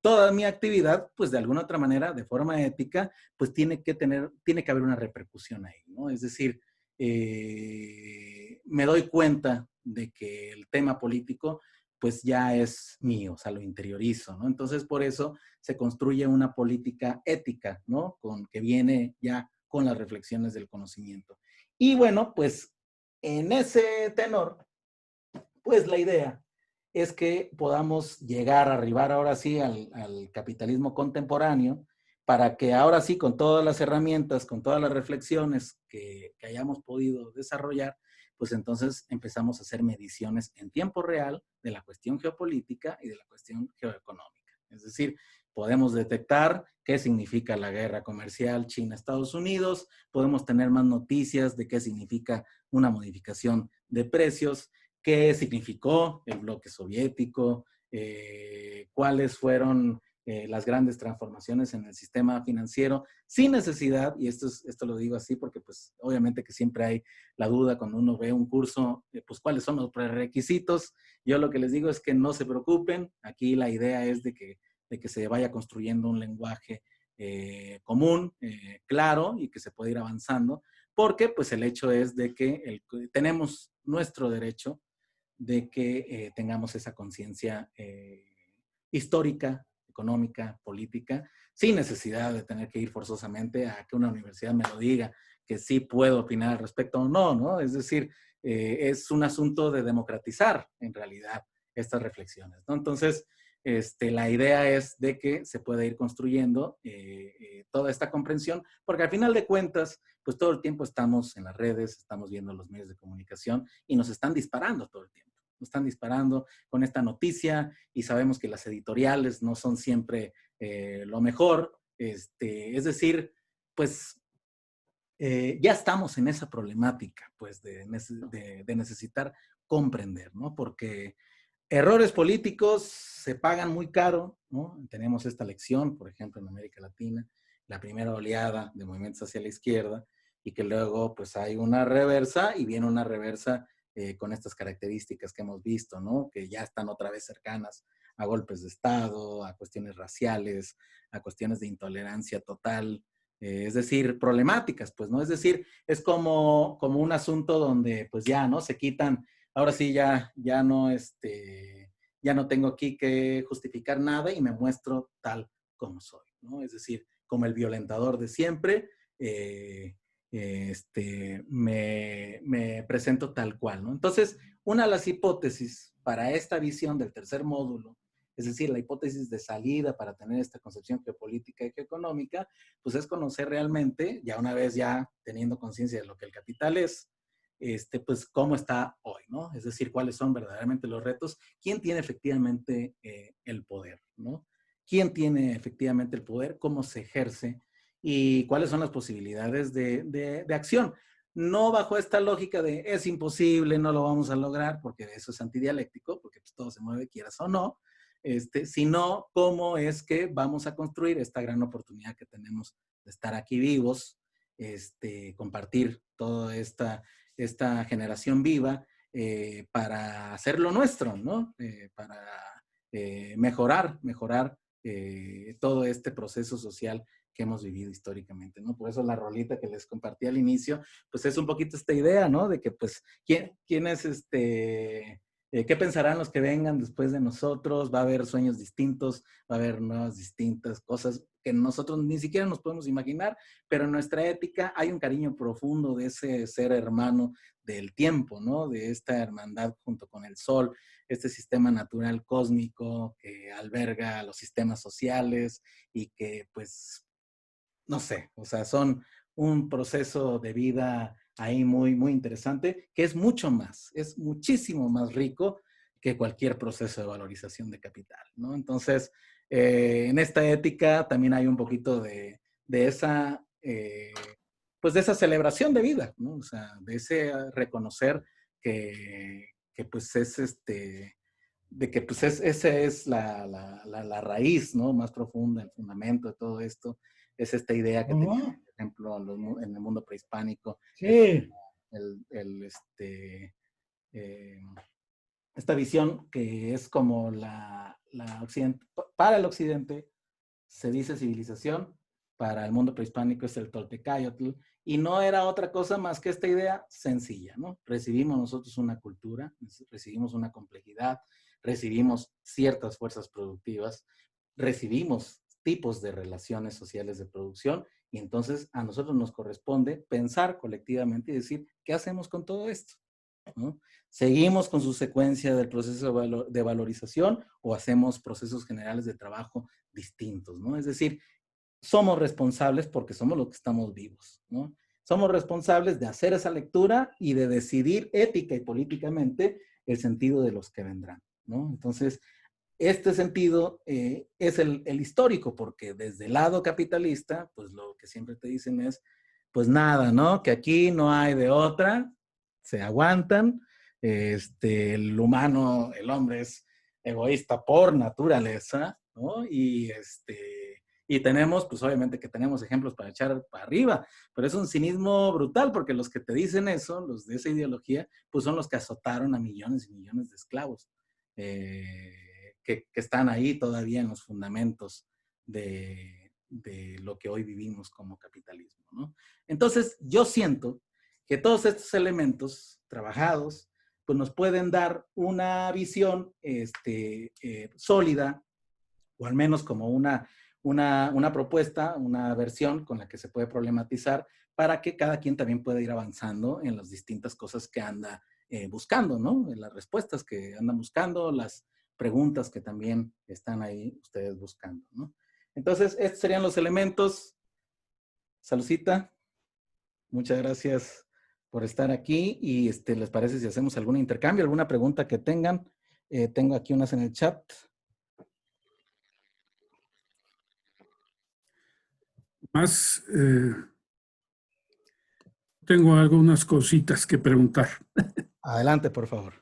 toda mi actividad, pues de alguna otra manera, de forma ética, pues tiene que haber una repercusión ahí, ¿no? Es decir, me doy cuenta de que el tema político pues ya es mío, o sea, lo interiorizo, ¿no? Entonces, por eso se construye una política ética, ¿no? Que viene ya con las reflexiones del conocimiento. Y bueno, pues en ese tenor, pues la idea es que podamos llegar a arribar ahora sí al capitalismo contemporáneo, para que ahora sí, con todas las herramientas, con todas las reflexiones que hayamos podido desarrollar, pues entonces empezamos a hacer mediciones en tiempo real de la cuestión geopolítica y de la cuestión geoeconómica. Es decir, podemos detectar qué significa la guerra comercial China-Estados Unidos, podemos tener más noticias de qué significa una modificación de precios, qué significó el bloque soviético, cuáles fueron las grandes transformaciones en el sistema financiero, sin necesidad, y esto lo digo así porque pues obviamente que siempre hay la duda cuando uno ve un curso, pues cuáles son los prerequisitos. Yo lo que les digo es que no se preocupen, aquí la idea es de que se vaya construyendo un lenguaje común, claro, y que se pueda ir avanzando, porque pues el hecho es de que tenemos nuestro derecho de que tengamos esa conciencia histórica, económica, política, sin necesidad de tener que ir forzosamente a que una universidad me lo diga, que sí puedo opinar al respecto o no, ¿no? Es decir, es un asunto de democratizar, en realidad, estas reflexiones, ¿no? Entonces, la idea es de que se pueda ir construyendo toda esta comprensión, porque al final de cuentas, pues todo el tiempo estamos en las redes, estamos viendo los medios de comunicación y nos están disparando todo el tiempo. Nos están disparando con esta noticia y sabemos que las editoriales no son siempre lo mejor. Es decir, pues ya estamos en esa problemática, pues de necesitar comprender, ¿no? Porque errores políticos se pagan muy caro, ¿no? Tenemos esta lección, por ejemplo, en América Latina, la primera oleada de movimientos hacia la izquierda, y que luego pues hay una reversa y viene una reversa con estas características que hemos visto, ¿no? Que ya están otra vez cercanas a golpes de Estado, a cuestiones raciales, a cuestiones de intolerancia total, es decir, problemáticas, pues, ¿no? Es decir, es como un asunto donde pues ya, ¿no? Se quitan, ahora sí ya no, ya no tengo aquí que justificar nada y me muestro tal como soy, ¿no? Es decir, como el violentador de siempre, me presento tal cual, ¿no? Entonces, una de las hipótesis para esta visión del tercer módulo, es decir, la hipótesis de salida para tener esta concepción geopolítica y geoeconómica, pues es conocer realmente, ya una vez ya teniendo conciencia de lo que el capital es, pues cómo está hoy, ¿no? Es decir, cuáles son verdaderamente los retos, quién tiene efectivamente el poder, ¿no? ¿Quién tiene efectivamente el poder? ¿Cómo se ejerce? ¿Y cuáles son las posibilidades de acción? No bajo esta lógica de es imposible, no lo vamos a lograr, porque eso es antidialéctico, porque pues, todo se mueve, quieras o no, sino cómo es que vamos a construir esta gran oportunidad que tenemos de estar aquí vivos, compartir toda esta generación viva para hacer lo nuestro, ¿no? Para mejorar todo este proceso social que hemos vivido históricamente, ¿no? Por eso la rolita que les compartí al inicio, pues es un poquito esta idea, ¿no? De que, pues, ¿quién es qué pensarán los que vengan después de nosotros? Va a haber sueños distintos, va a haber nuevas distintas cosas que nosotros ni siquiera nos podemos imaginar, pero en nuestra ética hay un cariño profundo de ese ser hermano del tiempo, ¿no? De esta hermandad junto con el sol, este sistema natural cósmico que alberga los sistemas sociales y que, pues, no sé, o sea, son un proceso de vida ahí muy, muy interesante, que es mucho más, es muchísimo más rico que cualquier proceso de valorización de capital, ¿no? Entonces, en esta ética también hay un poquito de esa, pues de esa celebración de vida, ¿no? O sea, de ese reconocer que pues es de que pues esa es la raíz, ¿no? Más profunda, el fundamento de todo esto, es esta idea que tenía, por ejemplo, en el mundo prehispánico, Sí. el, eh, esta visión que es como la occidente, para el occidente se dice civilización, para el mundo prehispánico es el Toltecayotl, y no era otra cosa más que esta idea sencilla, ¿no? Recibimos nosotros una cultura, recibimos una complejidad, recibimos ciertas fuerzas productivas, recibimos tipos de relaciones sociales de producción, y entonces a nosotros nos corresponde pensar colectivamente y decir, ¿qué hacemos con todo esto? ¿No? ¿Seguimos con su secuencia del proceso de valorización o hacemos procesos generales de trabajo distintos, ¿no? Es decir, somos responsables porque somos los que estamos vivos, ¿no? Somos responsables de hacer esa lectura y de decidir ética y políticamente el sentido de los que vendrán, ¿no? Entonces, este sentido es el histórico, porque desde el lado capitalista, pues lo que siempre te dicen es, pues nada, ¿no? Que aquí no hay de otra, se aguantan, el humano, el hombre es egoísta por naturaleza, ¿no? Y tenemos, pues obviamente que tenemos ejemplos para echar para arriba, pero es un cinismo brutal, porque los que te dicen eso, los de esa ideología, pues son los que azotaron a millones y millones de esclavos. Que están ahí todavía en los fundamentos de lo que hoy vivimos como capitalismo, ¿no? Entonces, yo siento que todos estos elementos trabajados, pues nos pueden dar una visión sólida, o al menos como una propuesta, una versión con la que se puede problematizar para que cada quien también pueda ir avanzando en las distintas cosas que anda buscando, ¿no? En las respuestas que andan buscando, las preguntas que también están ahí ustedes buscando, ¿no? Entonces, estos serían los elementos. Saludcita, muchas gracias por estar aquí y ¿les parece si hacemos algún intercambio, alguna pregunta que tengan? Tengo aquí unas en el chat. Más, tengo algunas cositas que preguntar. Adelante, por favor.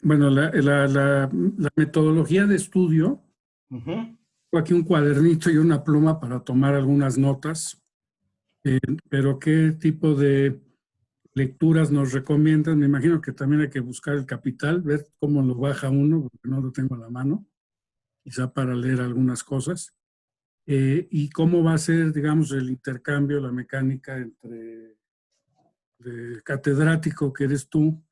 Bueno, la metodología de estudio, tengo aquí un cuadernito y una pluma para tomar algunas notas, pero ¿qué tipo de lecturas nos recomiendan? Me imagino que también hay que buscar el capital, ver cómo lo baja uno, porque no lo tengo a la mano, quizá para leer algunas cosas. Y cómo va a ser, digamos, el intercambio, la mecánica entre el catedrático que eres tú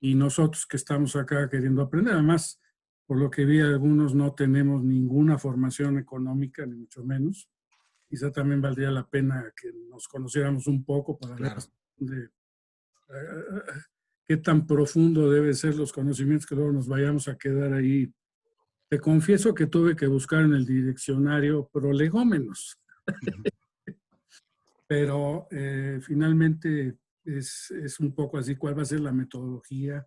y nosotros que estamos acá queriendo aprender. Además, por lo que vi, algunos no tenemos ninguna formación económica, ni mucho menos. Quizá también valdría la pena que nos conociéramos un poco para Claro. ver qué tan profundo deben ser los conocimientos que luego nos vayamos a quedar ahí. Te confieso que tuve que buscar en el diccionario prolegómenos, pero finalmente es un poco así. ¿Cuál va a ser la metodología?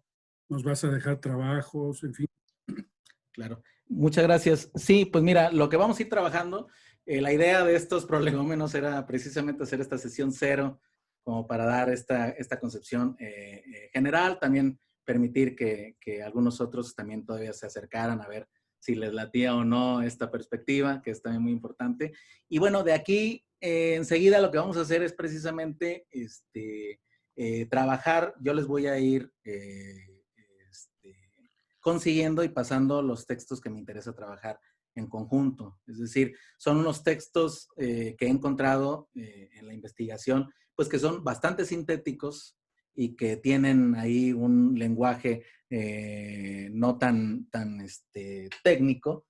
¿Nos vas a dejar trabajos? En fin. Claro. Muchas gracias. Sí, pues mira, lo que vamos a ir trabajando, la idea de estos prolegómenos era precisamente hacer esta sesión cero, como para dar esta concepción general, también permitir que algunos otros también todavía se acercaran a ver si les latía o no esta perspectiva, que es también muy importante. Y bueno, de aquí enseguida lo que vamos a hacer es precisamente trabajar. Yo les voy a ir consiguiendo y pasando los textos que me interesa trabajar en conjunto. Es decir, son unos textos que he encontrado en la investigación, pues que son bastante sintéticos y que tienen ahí un lenguaje no tan técnico,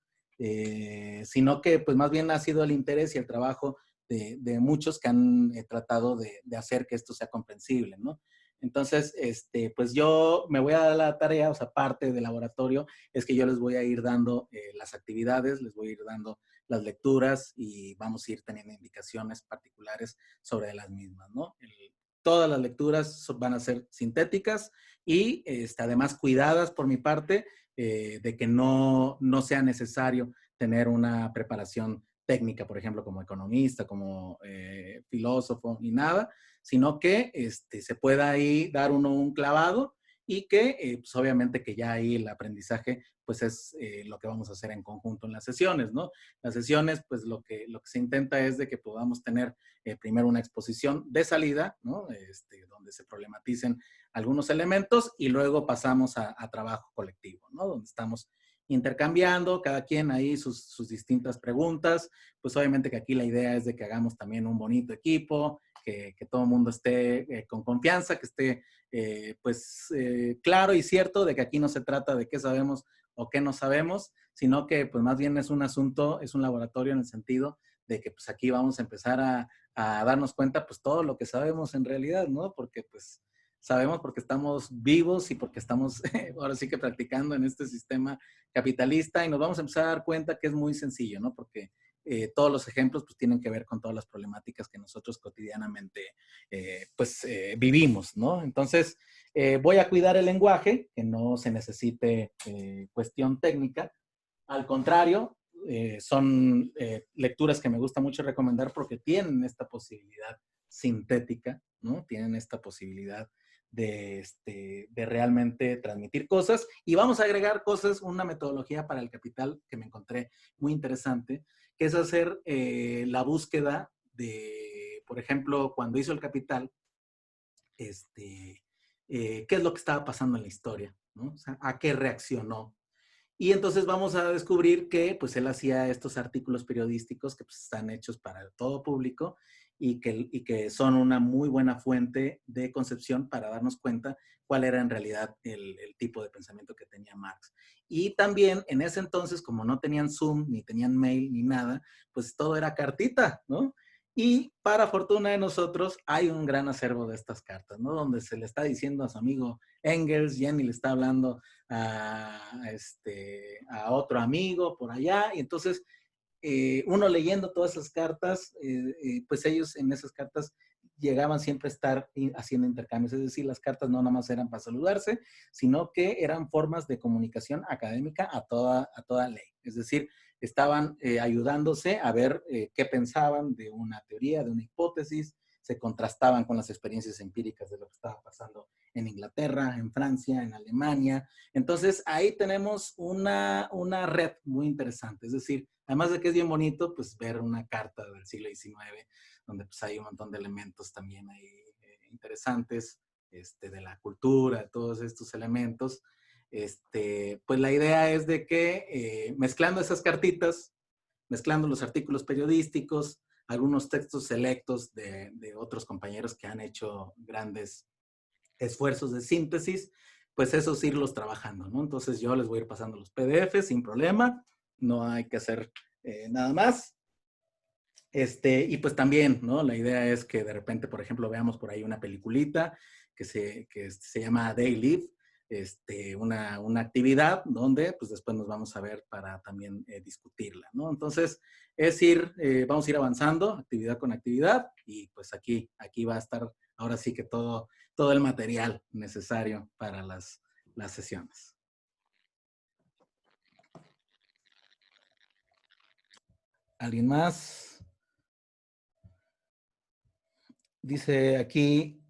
sino que pues más bien ha sido el interés y el trabajo de muchos que han tratado de hacer que esto sea comprensible, ¿no? Entonces, pues yo me voy a dar la tarea, o sea, parte del laboratorio, es que yo les voy a ir dando las actividades, les voy a ir dando las lecturas y vamos a ir teniendo indicaciones particulares sobre las mismas, ¿no? todas las lecturas van a ser sintéticas y además cuidadas por mi parte de que no sea necesario tener una preparación técnica, por ejemplo, como economista, como filósofo, ni nada, sino que se pueda ahí dar uno un clavado y que, pues obviamente que ya ahí el aprendizaje, pues es lo que vamos a hacer en conjunto en las sesiones, ¿no? Las sesiones, pues lo que se intenta es de que podamos tener primero una exposición de salida, ¿no? Donde se problematicen algunos elementos y luego pasamos a trabajo colectivo, ¿no? Donde estamos intercambiando, cada quien ahí sus distintas preguntas. Pues obviamente que aquí la idea es de que hagamos también un bonito equipo, que todo el mundo esté con confianza, que esté claro y cierto de que aquí no se trata de qué sabemos o qué no sabemos, sino que pues más bien es un asunto, es un laboratorio en el sentido de que pues aquí vamos a empezar a darnos cuenta pues todo lo que sabemos en realidad, ¿no? Porque pues sabemos porque estamos vivos y porque estamos ahora sí que practicando en este sistema capitalista y nos vamos a empezar a dar cuenta que es muy sencillo, ¿no? Porque todos los ejemplos pues tienen que ver con todas las problemáticas que nosotros cotidianamente vivimos, ¿no? Entonces, voy a cuidar el lenguaje, que no se necesite cuestión técnica. Al contrario, son lecturas que me gusta mucho recomendar porque tienen esta posibilidad sintética, ¿no? Tienen esta posibilidad de realmente transmitir cosas. Y vamos a agregar cosas, una metodología para el capital que me encontré muy interesante, que es hacer la búsqueda de, por ejemplo, cuando hizo el capital, qué es lo que estaba pasando en la historia, ¿no? O sea, a qué reaccionó. Y entonces vamos a descubrir que pues él hacía estos artículos periodísticos que pues, están hechos para todo público y que son una muy buena fuente de concepción para darnos cuenta cuál era en realidad el tipo de pensamiento que tenía Marx. Y también en ese entonces, como no tenían Zoom, ni tenían mail, ni nada, pues todo era cartita, ¿no? Y para fortuna de nosotros, hay un gran acervo de estas cartas, ¿no? Donde se le está diciendo a su amigo Engels, Jenny le está hablando a otro amigo por allá, y entonces uno leyendo todas esas cartas, pues ellos en esas cartas llegaban siempre a estar haciendo intercambios, es decir, las cartas no nada más eran para saludarse, sino que eran formas de comunicación académica a toda ley, es decir, estaban ayudándose a ver qué pensaban de una teoría, de una hipótesis, se contrastaban con las experiencias empíricas de lo que estaba pasando en Inglaterra, en Francia, en Alemania. Entonces, ahí tenemos una red muy interesante. Es decir, además de que es bien bonito, pues ver una carta del siglo XIX, donde pues hay un montón de elementos también ahí interesantes, de la cultura, de todos estos elementos. Pues la idea es de que mezclando esas cartitas, mezclando los artículos periodísticos, algunos textos selectos de otros compañeros que han hecho grandes esfuerzos de síntesis, pues esos irlos trabajando, ¿no? Entonces yo les voy a ir pasando los PDFs sin problema, no hay que hacer nada más. Y pues también, ¿no? La idea es que de repente, por ejemplo, veamos por ahí una peliculita que se llama Day Live, una actividad donde pues después nos vamos a ver para también discutirla, ¿no? Entonces, vamos a ir avanzando, actividad con actividad, y pues aquí va a estar ahora sí que todo el material necesario para las sesiones. ¿Alguien más? Dice aquí,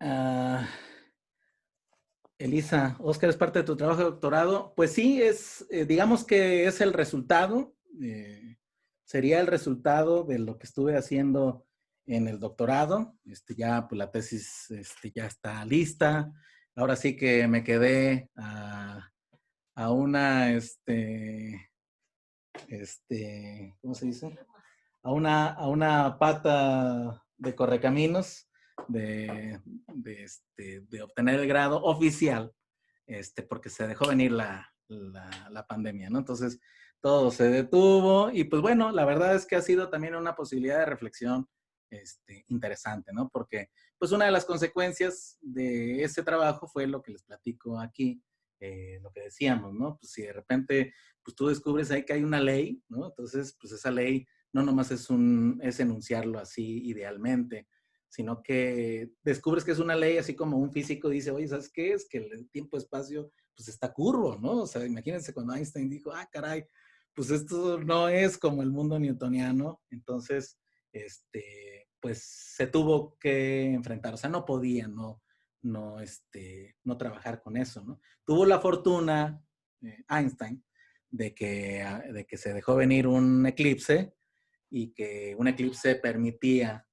Elisa, Oscar, ¿es parte de tu trabajo de doctorado? Pues sí, digamos que es el resultado, sería el resultado de lo que estuve haciendo en el doctorado. Ya, pues la tesis ya está lista. Ahora sí que me quedé a una, ¿cómo se dice? A una pata de correcaminos de obtener el grado oficial, porque se dejó venir la pandemia, ¿no? Entonces, todo se detuvo y pues bueno, la verdad es que ha sido también una posibilidad de reflexión interesante, ¿no? Porque pues una de las consecuencias de ese trabajo fue lo que les platico aquí, lo que decíamos, ¿no? Pues si de repente, pues tú descubres ahí que hay una ley, ¿no? Entonces, pues esa ley no nomás es enunciarlo así idealmente, sino que descubres que es una ley, así como un físico dice, oye, ¿sabes qué? Es que el tiempo-espacio pues está curvo, ¿no? O sea, imagínense cuando Einstein dijo, ah, caray, pues esto no es como el mundo newtoniano, entonces, pues se tuvo que enfrentar, o sea, no podía no trabajar con eso, ¿no? Tuvo la fortuna, Einstein, de que se dejó venir un eclipse y que un eclipse permitía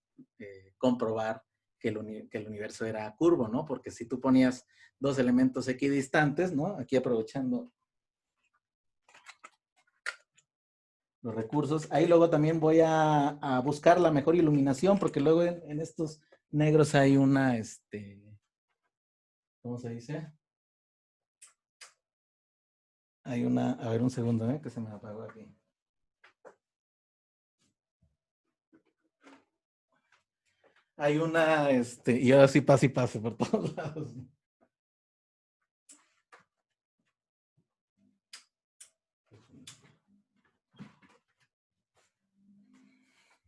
comprobar que el universo era curvo, ¿no? Porque si tú ponías dos elementos equidistantes, ¿no? Aquí aprovechando los recursos. Ahí luego también voy a buscar la mejor iluminación, porque luego en estos negros hay una, ¿cómo se dice? Hay una, a ver un segundo, que se me apagó aquí. Hay una, y ahora sí pase y pase por todos lados.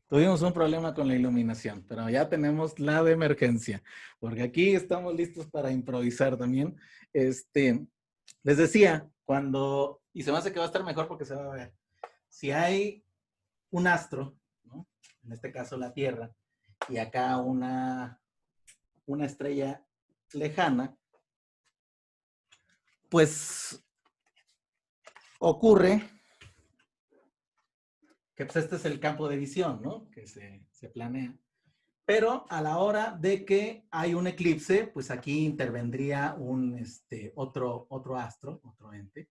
Tuvimos un problema con la iluminación, pero ya tenemos la de emergencia, porque aquí estamos listos para improvisar también. Les decía, y se me hace que va a estar mejor porque se va a ver, si hay un astro, ¿no? En este caso la Tierra, y acá una estrella lejana, pues ocurre que pues este es el campo de visión, ¿no? Que se planea. Pero a la hora de que hay un eclipse, pues aquí intervendría otro astro, otro ente.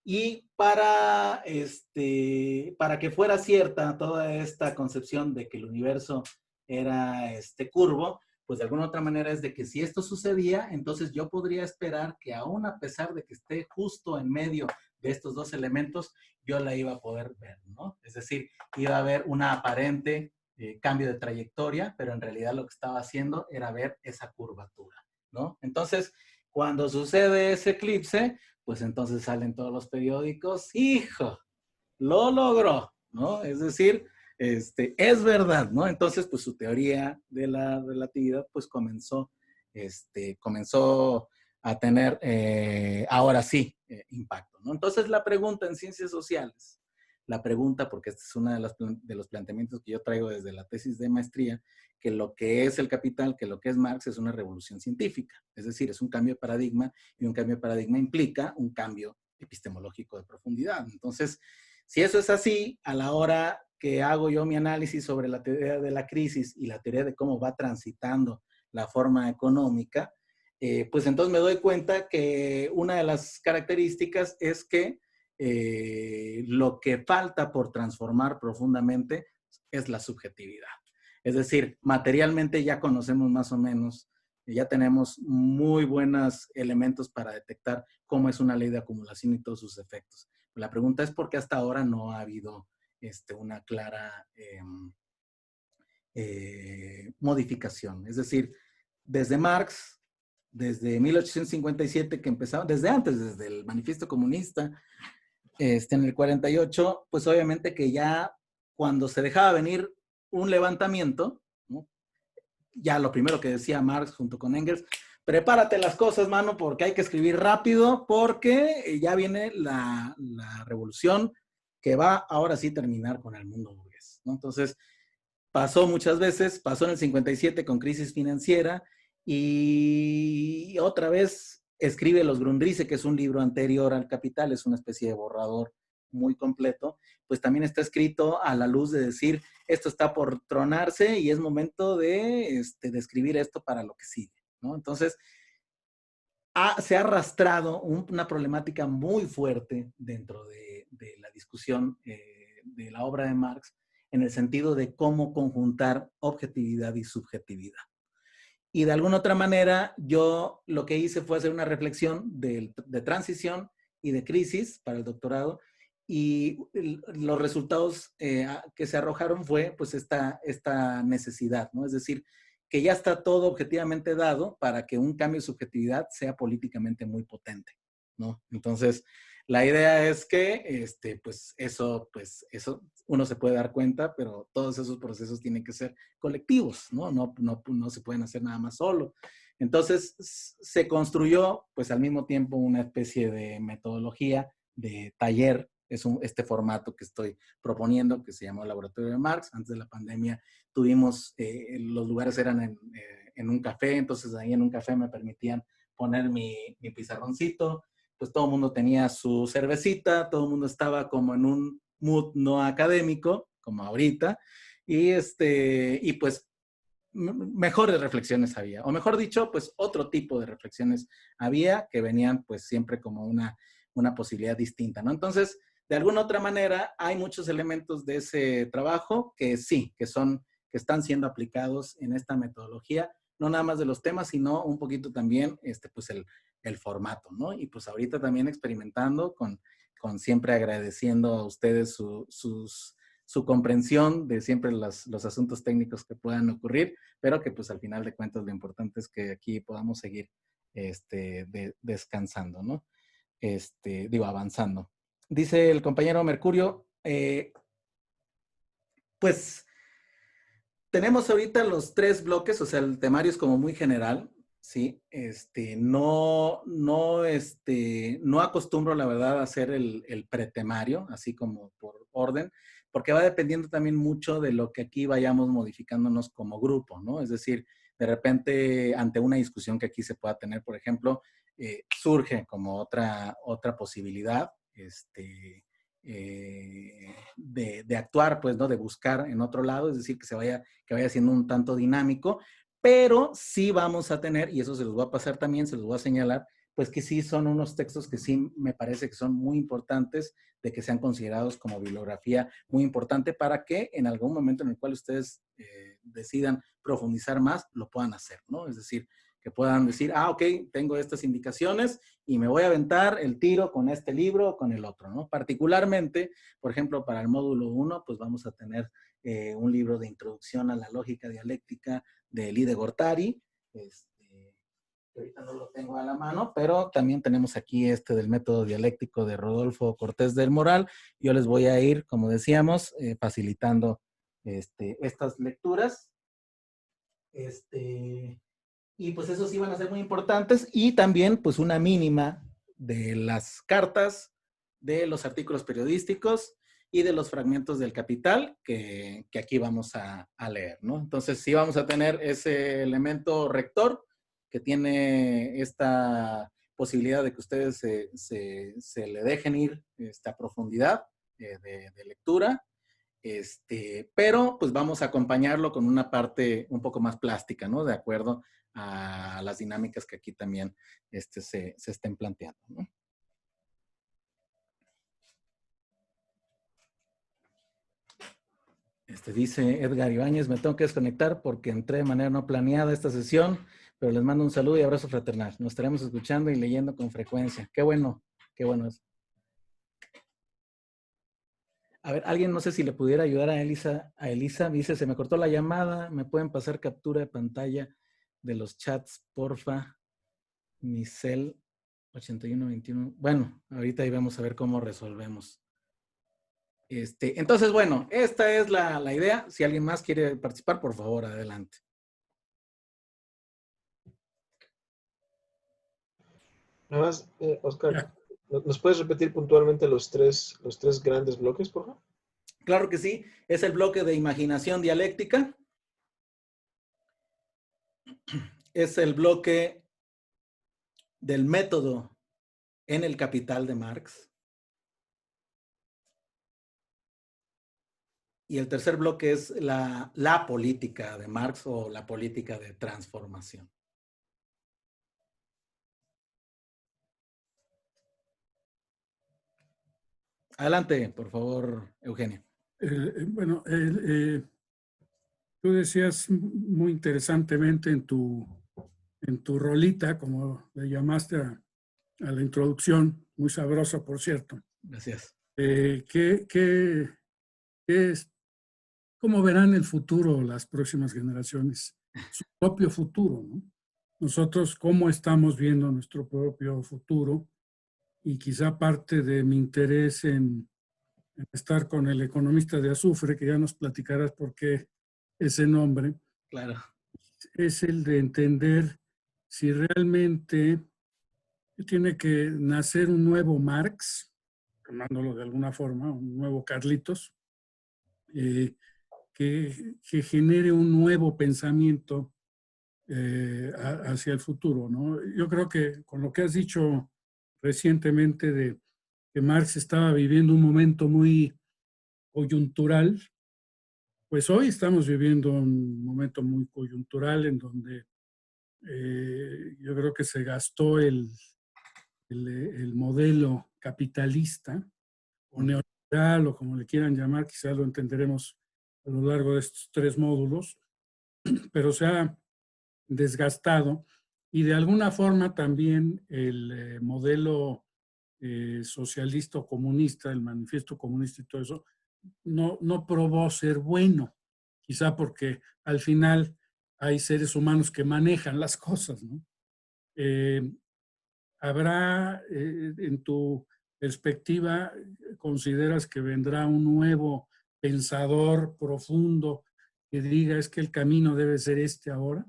Y para que fuera cierta toda esta concepción de que el universo era curvo, pues de alguna otra manera es de que si esto sucedía, entonces yo podría esperar que aún a pesar de que esté justo en medio de estos dos elementos, yo la iba a poder ver, ¿no? Es decir, iba a haber una aparente cambio de trayectoria, pero en realidad lo que estaba haciendo era ver esa curvatura, ¿no? Entonces, cuando sucede ese eclipse, pues entonces salen todos los periódicos, ¡hijo! Lo logró, ¿no? Es decir, es verdad, ¿no? Entonces, pues su teoría de la relatividad, pues comenzó a tener, ahora sí, impacto, ¿no? Entonces, la pregunta en ciencias sociales, porque este es uno de los planteamientos que yo traigo desde la tesis de maestría, que lo que es el capital, que lo que es Marx es una revolución científica, es decir, es un cambio de paradigma, y un cambio de paradigma implica un cambio epistemológico de profundidad. Entonces, si eso es así, a la hora que hago yo mi análisis sobre la teoría de la crisis y la teoría de cómo va transitando la forma económica, pues entonces me doy cuenta que una de las características es que lo que falta por transformar profundamente es la subjetividad. Es decir, materialmente ya conocemos más o menos, ya tenemos muy buenos elementos para detectar cómo es una ley de acumulación y todos sus efectos. La pregunta es por qué hasta ahora no ha habido una clara modificación. Es decir, desde Marx, desde 1857 que empezaba, desde antes, desde el Manifiesto Comunista, en el 48, pues obviamente que ya cuando se dejaba venir un levantamiento, ¿no? Ya lo primero que decía Marx junto con Engels, prepárate las cosas, mano, porque hay que escribir rápido, porque ya viene la revolución que va ahora sí terminar con el mundo burgués, ¿no? Entonces, pasó muchas veces, pasó en el 57 con crisis financiera y otra vez escribe Los Grundrisse, que es un libro anterior al Capital, es una especie de borrador muy completo, pues también está escrito a la luz de decir, esto está por tronarse y es momento de escribir esto para lo que sigue, ¿no? Entonces, se ha arrastrado una problemática muy fuerte dentro de la discusión de la obra de Marx, en el sentido de cómo conjuntar objetividad y subjetividad. Y de alguna otra manera, yo lo que hice fue hacer una reflexión de transición y de crisis para el doctorado, y los resultados que se arrojaron fue pues esta necesidad, ¿no? Es decir, que ya está todo objetivamente dado para que un cambio de subjetividad sea políticamente muy potente, ¿no? Entonces, la idea es que, pues eso uno se puede dar cuenta, pero todos esos procesos tienen que ser colectivos, ¿no? No se pueden hacer nada más solo. Entonces, se construyó, pues al mismo tiempo, una especie de metodología de taller. Es este formato que estoy proponiendo, que se llamó Laboratorio de Marx. Antes de la pandemia tuvimos, los lugares eran en un café, entonces ahí en un café me permitían poner mi pizarroncito, pues todo el mundo tenía su cervecita, todo el mundo estaba como en un mood no académico, como ahorita, y pues mejores reflexiones había, o mejor dicho, pues otro tipo de reflexiones había que venían pues siempre como una posibilidad distinta, ¿no? Entonces, de alguna otra manera, hay muchos elementos de ese trabajo que sí, que están siendo aplicados en esta metodología, no nada más de los temas, sino un poquito también, pues el formato, ¿no? Y pues ahorita también experimentando con siempre agradeciendo a ustedes su comprensión de siempre los asuntos técnicos que puedan ocurrir, pero que pues al final de cuentas lo importante es que aquí podamos seguir descansando, ¿no? Avanzando. Dice el compañero Mercurio, pues tenemos ahorita los 3 bloques, o sea, el temario es como muy general, ¿sí? No acostumbro, la verdad, a hacer el pretemario, así como por orden, porque va dependiendo también mucho de lo que aquí vayamos modificándonos como grupo, ¿no? Es decir, de repente, ante una discusión que aquí se pueda tener, por ejemplo, surge como otra posibilidad, de actuar, pues, ¿no? De buscar en otro lado, es decir, que vaya siendo un tanto dinámico, pero sí vamos a tener, y eso se los voy a pasar también, se los voy a señalar, pues que sí son unos textos que sí me parece que son muy importantes de que sean considerados como bibliografía muy importante para que en algún momento en el cual ustedes decidan profundizar más, lo puedan hacer, ¿no? Es decir, que puedan decir, ok, tengo estas indicaciones y me voy a aventar el tiro con este libro o con el otro, ¿no? Particularmente, por ejemplo, para el módulo 1, pues vamos a tener un libro de introducción a la lógica dialéctica de Lee de Gortari, ahorita no lo tengo a la mano, pero también tenemos aquí del método dialéctico de Rodolfo Cortés del Moral. Yo les voy a ir, como decíamos, facilitando estas lecturas. Y pues esos sí van a ser muy importantes. Y también, pues, una mínima de las cartas, de los artículos periodísticos y de los fragmentos del Capital que aquí vamos a leer, ¿no? Entonces, sí vamos a tener ese elemento rector que tiene esta posibilidad de que ustedes se le dejen ir esta profundidad de lectura. Pero pues vamos a acompañarlo con una parte un poco más plástica, ¿no? De acuerdo a las dinámicas que aquí también se estén planteando, ¿no? Dice Edgar Ibáñez, me tengo que desconectar porque entré de manera no planeada a esta sesión, pero les mando un saludo y abrazo fraternal. Nos estaremos escuchando y leyendo con frecuencia. Qué bueno es. A ver, alguien, no sé si le pudiera ayudar a Elisa. Dice, se me cortó la llamada, ¿me pueden pasar captura de pantalla de los chats, porfa? Mi cel 8121. Bueno, ahorita ahí vamos a ver cómo resolvemos. Entonces, bueno, esta es la idea. Si alguien más quiere participar, por favor, adelante. Nada más, Oscar, ¿nos puedes repetir puntualmente los tres grandes bloques, por favor? Claro que sí. Es el bloque de imaginación dialéctica. Es el bloque del método en el Capital de Marx. Y el tercer bloque es la política de Marx o la política de transformación. Adelante, por favor, Eugenio. Bueno, tú decías muy interesantemente en tu rolita, como le llamaste a la introducción, muy sabrosa, por cierto. Gracias. ¿Cómo verán el futuro las próximas generaciones? Su propio futuro, ¿no? Nosotros, ¿cómo estamos viendo nuestro propio futuro? y quizá parte de mi interés en estar con el economista de azufre, que ya nos platicarás por qué ese nombre, Claro. es el de entender si realmente tiene que nacer un nuevo Marx, llamándolo de alguna forma, un nuevo Carlitos, que genere un nuevo pensamiento hacia el futuro, ¿no? Yo creo que con lo que has dicho recientemente de que Marx estaba viviendo un momento muy coyuntural, pues hoy estamos viviendo un momento muy coyuntural en donde yo creo que se gastó el modelo capitalista o neoliberal o como le quieran llamar, quizás lo entenderemos a lo largo de estos 3 módulos, pero se ha desgastado y de alguna forma también el modelo socialista o comunista, el manifiesto comunista y todo eso, no probó ser bueno, quizá porque al final hay seres humanos que manejan las cosas, ¿no? ¿Habrá, en tu perspectiva, consideras que vendrá un nuevo pensador profundo que diga es que el camino debe ser este ahora?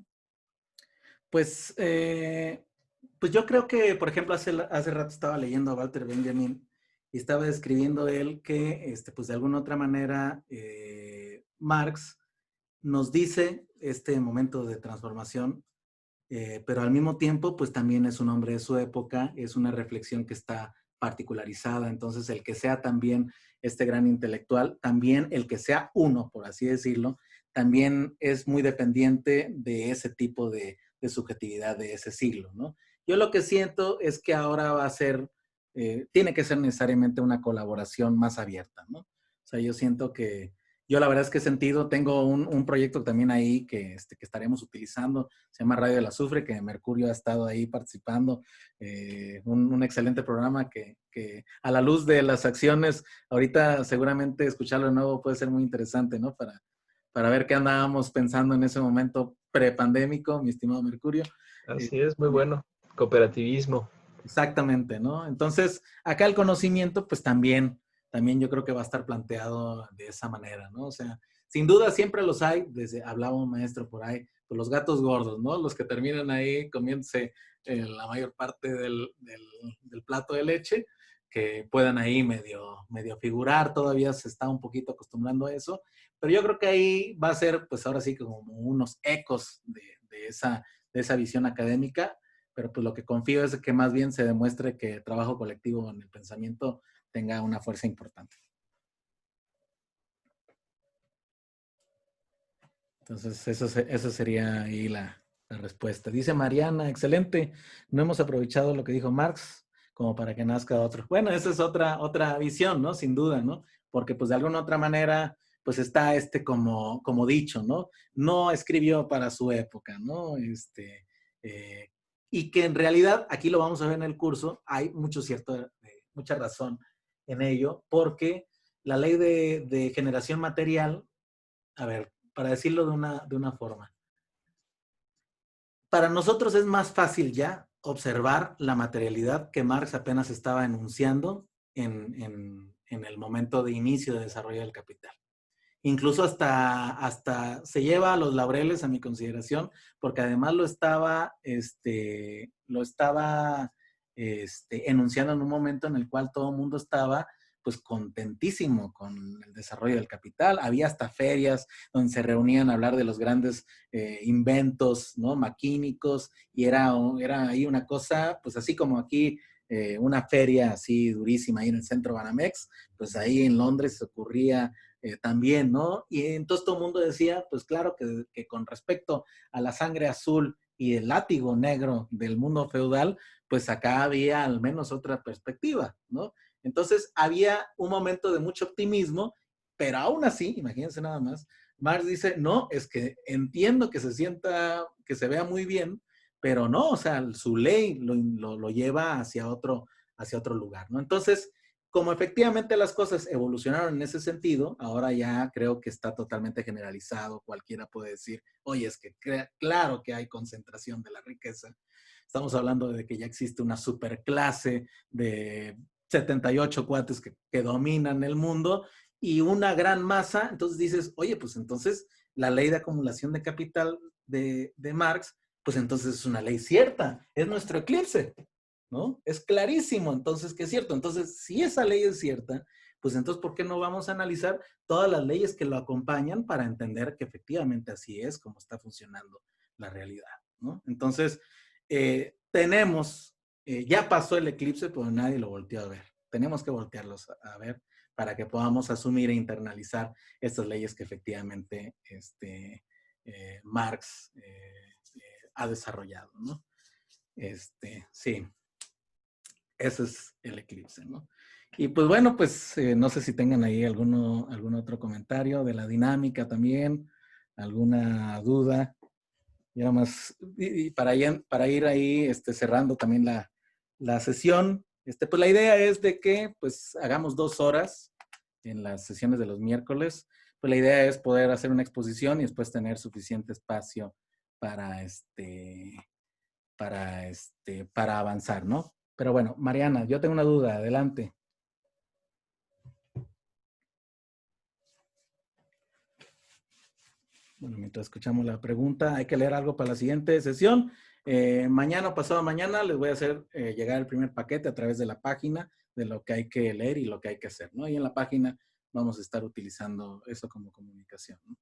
Pues, pues yo creo que, por ejemplo, hace rato estaba leyendo a Walter Benjamin y estaba describiendo él que, pues de alguna otra manera, Marx nos dice este momento de transformación, pero al mismo tiempo, pues también es un hombre de su época, es una reflexión que está particularizada, entonces el que sea también este gran intelectual, también el que sea uno, por así decirlo, también es muy dependiente de ese tipo de subjetividad de ese siglo, ¿no? Yo lo que siento es que ahora va a ser, tiene que ser necesariamente una colaboración más abierta, ¿no? O sea, yo siento que, yo la verdad es que he sentido, tengo un proyecto también ahí que estaremos utilizando, se llama Radio del Azufre, que Mercurio ha estado ahí participando, un excelente programa que a la luz de las acciones, ahorita seguramente escucharlo de nuevo puede ser muy interesante, ¿no? Para ver qué andábamos pensando en ese momento prepandémico, mi estimado Mercurio. Así es, muy bueno. Cooperativismo. Exactamente, ¿no? Entonces, acá el conocimiento, pues también yo creo que va a estar planteado de esa manera, ¿no? O sea, sin duda siempre los hay, desde, hablaba un maestro por ahí, pues los gatos gordos, ¿no? Los que terminan ahí comiéndose la mayor parte del plato de leche, que puedan ahí medio figurar, todavía se está un poquito acostumbrando a eso, pero yo creo que ahí va a ser, pues ahora sí, como unos ecos de esa visión académica, pero pues lo que confío es que más bien se demuestre que el trabajo colectivo en el pensamiento tenga una fuerza importante. Entonces, eso sería ahí la respuesta. Dice Mariana, excelente, no hemos aprovechado lo que dijo Marx como para que nazca otro. Bueno, esa es otra visión, ¿no? Sin duda, ¿no? Porque pues de alguna otra manera, pues está como dicho, ¿no? No escribió para su época, ¿no? Y que en realidad, aquí lo vamos a ver en el curso, hay mucha razón en ello, porque la ley de generación material, a ver, para decirlo de una forma, para nosotros es más fácil ya observar la materialidad que Marx apenas estaba enunciando en el momento de inicio de desarrollo del capital. Incluso hasta se lleva a los laureles a mi consideración, porque además lo estaba enunciando en un momento en el cual todo el mundo estaba pues contentísimo con el desarrollo del capital. Había hasta ferias donde se reunían a hablar de los grandes inventos, ¿no? Maquínicos, y era ahí una cosa, pues así como aquí una feria así durísima ahí en el centro Banamex, pues ahí en Londres se ocurría también, ¿no? Y entonces todo el mundo decía, pues claro que con respecto a la sangre azul y el látigo negro del mundo feudal, pues acá había al menos otra perspectiva, ¿no? Entonces había un momento de mucho optimismo, pero aún así, imagínense nada más, Marx dice, no, es que entiendo que que se vea muy bien, pero no, o sea, su ley lo lleva hacia otro lugar, ¿no? Entonces, como efectivamente las cosas evolucionaron en ese sentido, ahora ya creo que está totalmente generalizado. Cualquiera puede decir, oye, es que claro que hay concentración de la riqueza. Estamos hablando de que ya existe una superclase de 78 cuates que dominan el mundo y una gran masa. Entonces dices, oye, pues entonces la ley de acumulación de capital de Marx, pues entonces es una ley cierta, es nuestro eclipse, ¿no? Es clarísimo, entonces, que es cierto. Entonces, si esa ley es cierta, pues entonces, ¿por qué no vamos a analizar todas las leyes que lo acompañan para entender que efectivamente así es como está funcionando la realidad, ¿no? Entonces, ya pasó el eclipse, pero nadie lo volteó a ver. Tenemos que voltearlos a ver para que podamos asumir e internalizar estas leyes que efectivamente Marx ha desarrollado, ¿no? Sí, ese es el eclipse, ¿no? Y pues bueno, pues no sé si tengan ahí algún otro comentario de la dinámica también, alguna duda. Y nada más, y para ir ahí cerrando también la sesión, pues la idea es de que pues hagamos 2 horas en las sesiones de los miércoles. Pues la idea es poder hacer una exposición y después tener suficiente espacio para, para avanzar, ¿no? Pero bueno, Mariana, yo tengo una duda, adelante. Bueno, mientras escuchamos la pregunta, hay que leer algo para la siguiente sesión. Mañana o pasado mañana les voy a hacer llegar el primer paquete a través de la página de lo que hay que leer y lo que hay que hacer, ¿no? Y en la página vamos a estar utilizando eso como comunicación, ¿no?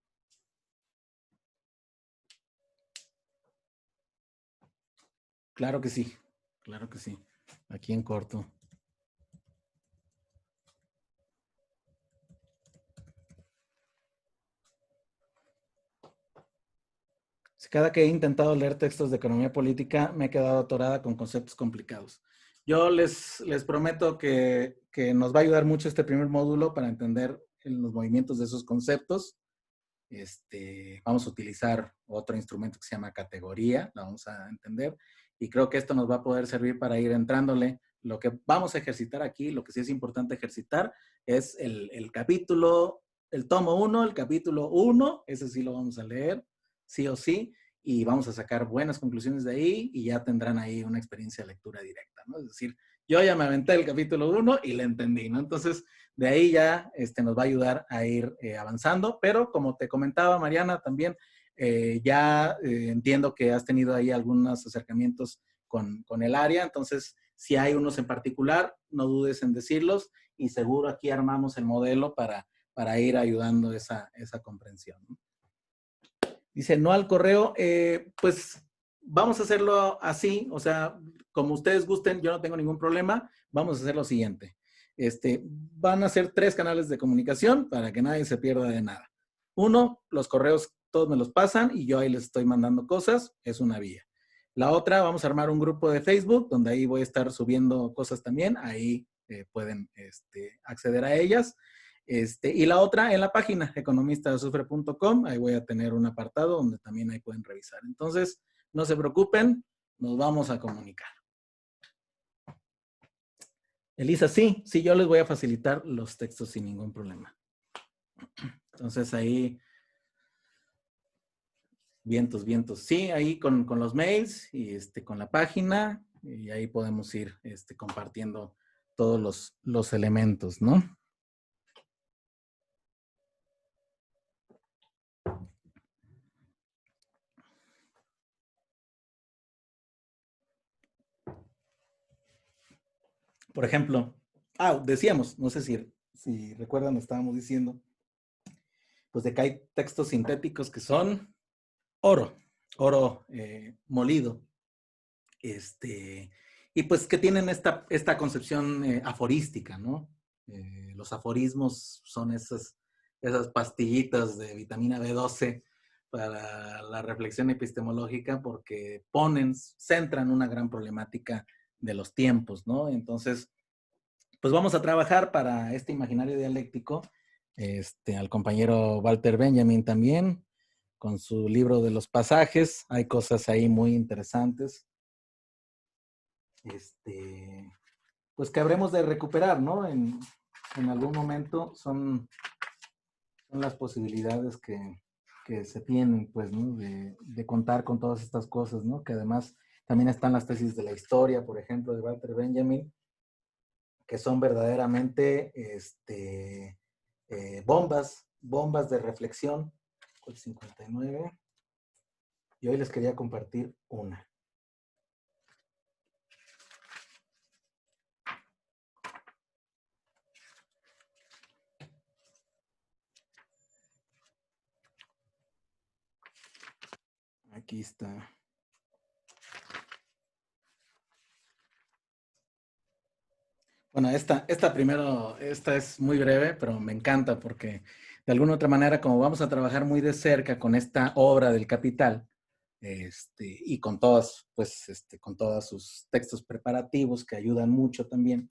Claro que sí, claro que sí. Aquí en corto. Cada que he intentado leer textos de economía política, me he quedado atorada con conceptos complicados. Yo les prometo que nos va a ayudar mucho este primer módulo para entender los movimientos de esos conceptos. Vamos a utilizar otro instrumento que se llama categoría, la vamos a entender, y creo que esto nos va a poder servir para ir entrándole. Lo que vamos a ejercitar aquí, lo que sí es importante ejercitar, es el capítulo, el tomo 1, el capítulo 1, ese sí lo vamos a leer, sí o sí, y vamos a sacar buenas conclusiones de ahí y ya tendrán ahí una experiencia de lectura directa, ¿no? Es decir, yo ya me aventé el capítulo 1 y le entendí, ¿no? Entonces, de ahí ya nos va a ayudar a ir avanzando, pero como te comentaba, Mariana, también ya entiendo que has tenido ahí algunos acercamientos con el área, entonces, si hay unos en particular, no dudes en decirlos y seguro aquí armamos el modelo para ir ayudando esa comprensión, ¿no? Dice, no al correo, pues vamos a hacerlo así, o sea, como ustedes gusten, yo no tengo ningún problema, vamos a hacer lo siguiente. Van a ser 3 canales de comunicación para que nadie se pierda de nada. Uno, los correos todos me los pasan y yo ahí les estoy mandando cosas, es una vía. La otra, vamos a armar un grupo de Facebook donde ahí voy a estar subiendo cosas también, ahí pueden acceder a ellas. Y la otra en la página economistasufre.com, ahí voy a tener un apartado donde también ahí pueden revisar. Entonces, no se preocupen, nos vamos a comunicar. Elisa, sí, yo les voy a facilitar los textos sin ningún problema. Entonces ahí, vientos. Sí, ahí con los mails y con la página y ahí podemos ir compartiendo todos los elementos, ¿no? Por ejemplo, decíamos, no sé si recuerdan, estábamos diciendo, pues de que hay textos sintéticos que son oro molido. Y pues que tienen esta concepción aforística, ¿no? Los aforismos son esas pastillitas de vitamina B12 para la reflexión epistemológica porque centran una gran problemática de los tiempos, ¿no? Entonces, pues vamos a trabajar para este imaginario dialéctico, al compañero Walter Benjamin también, con su libro de los pasajes, hay cosas ahí muy interesantes. pues que habremos de recuperar, ¿no? En algún momento son las posibilidades que se tienen, pues, ¿no? De contar con todas estas cosas, ¿no? Que además también están las tesis de la historia, por ejemplo, de Walter Benjamin, que son verdaderamente bombas de reflexión. 59. Y hoy les quería compartir una. Aquí está. Bueno, esta es muy breve, pero me encanta porque de alguna u otra manera, como vamos a trabajar muy de cerca con esta obra del Capital, y con todas, pues, con todos sus textos preparativos que ayudan mucho también.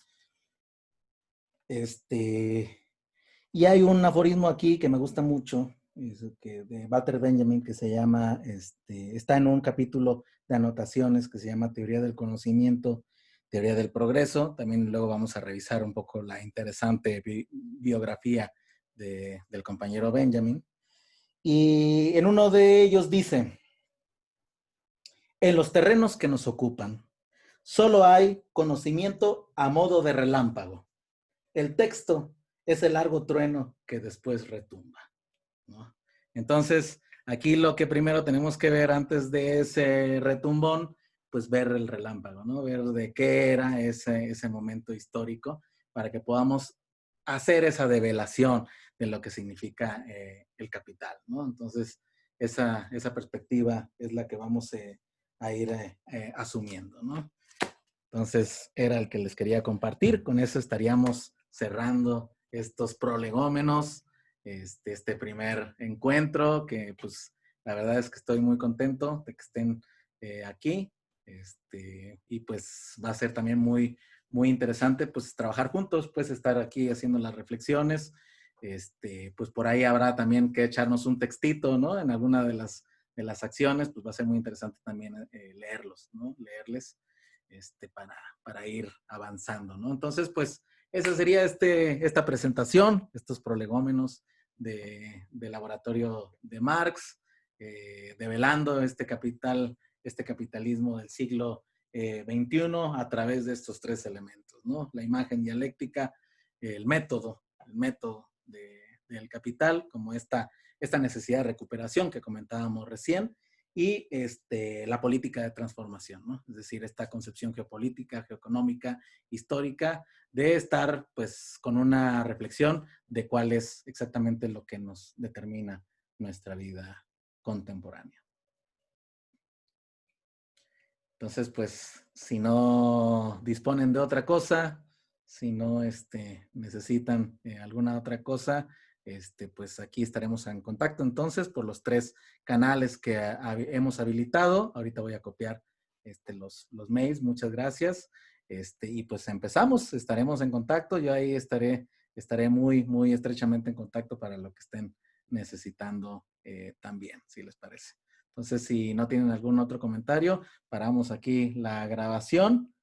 Y hay un aforismo aquí que me gusta mucho, de Walter Benjamin, que se llama, está en un capítulo de anotaciones que se llama Teoría del Conocimiento, Teoría del Progreso. También luego vamos a revisar un poco la interesante biografía del compañero Benjamin. Y en uno de ellos dice: en los terrenos que nos ocupan, solo hay conocimiento a modo de relámpago. El texto es el largo trueno que después retumba, ¿no? Entonces, aquí lo que primero tenemos que ver antes de ese retumbón, pues ver el relámpago, ¿no? Ver de qué era ese momento histórico para que podamos hacer esa develación de lo que significa el capital, ¿no? Entonces, esa perspectiva es la que vamos a ir asumiendo, ¿no? Entonces, era el que les quería compartir. Con eso estaríamos cerrando estos prolegómenos, este primer encuentro, que pues la verdad es que estoy muy contento de que estén aquí. Y pues va a ser también muy, muy interesante pues trabajar juntos, pues estar aquí haciendo las reflexiones. Pues por ahí habrá también que echarnos un textito, ¿no? En alguna de las acciones, pues va a ser muy interesante también leerlos, ¿no? Leerles. Para ir avanzando, ¿no? Entonces, pues, esa sería esta presentación, estos prolegómenos de laboratorio de Marx, develando este capitalismo del siglo XXI a través de estos tres elementos, ¿no? La imagen dialéctica, el método del capital, como esta necesidad de recuperación que comentábamos recién, y la política de transformación, ¿no? Es decir, esta concepción geopolítica, geoeconómica, histórica, de estar pues con una reflexión de cuál es exactamente lo que nos determina nuestra vida contemporánea. Entonces, pues, si no disponen de otra cosa, si no necesitan alguna otra cosa, pues aquí estaremos en contacto entonces por los 3 canales que hemos habilitado. Ahorita voy a copiar los mails, muchas gracias. Y pues empezamos, estaremos en contacto. Yo ahí estaré muy, muy estrechamente en contacto para lo que estén necesitando también, si les parece. Entonces, si no tienen algún otro comentario, paramos aquí la grabación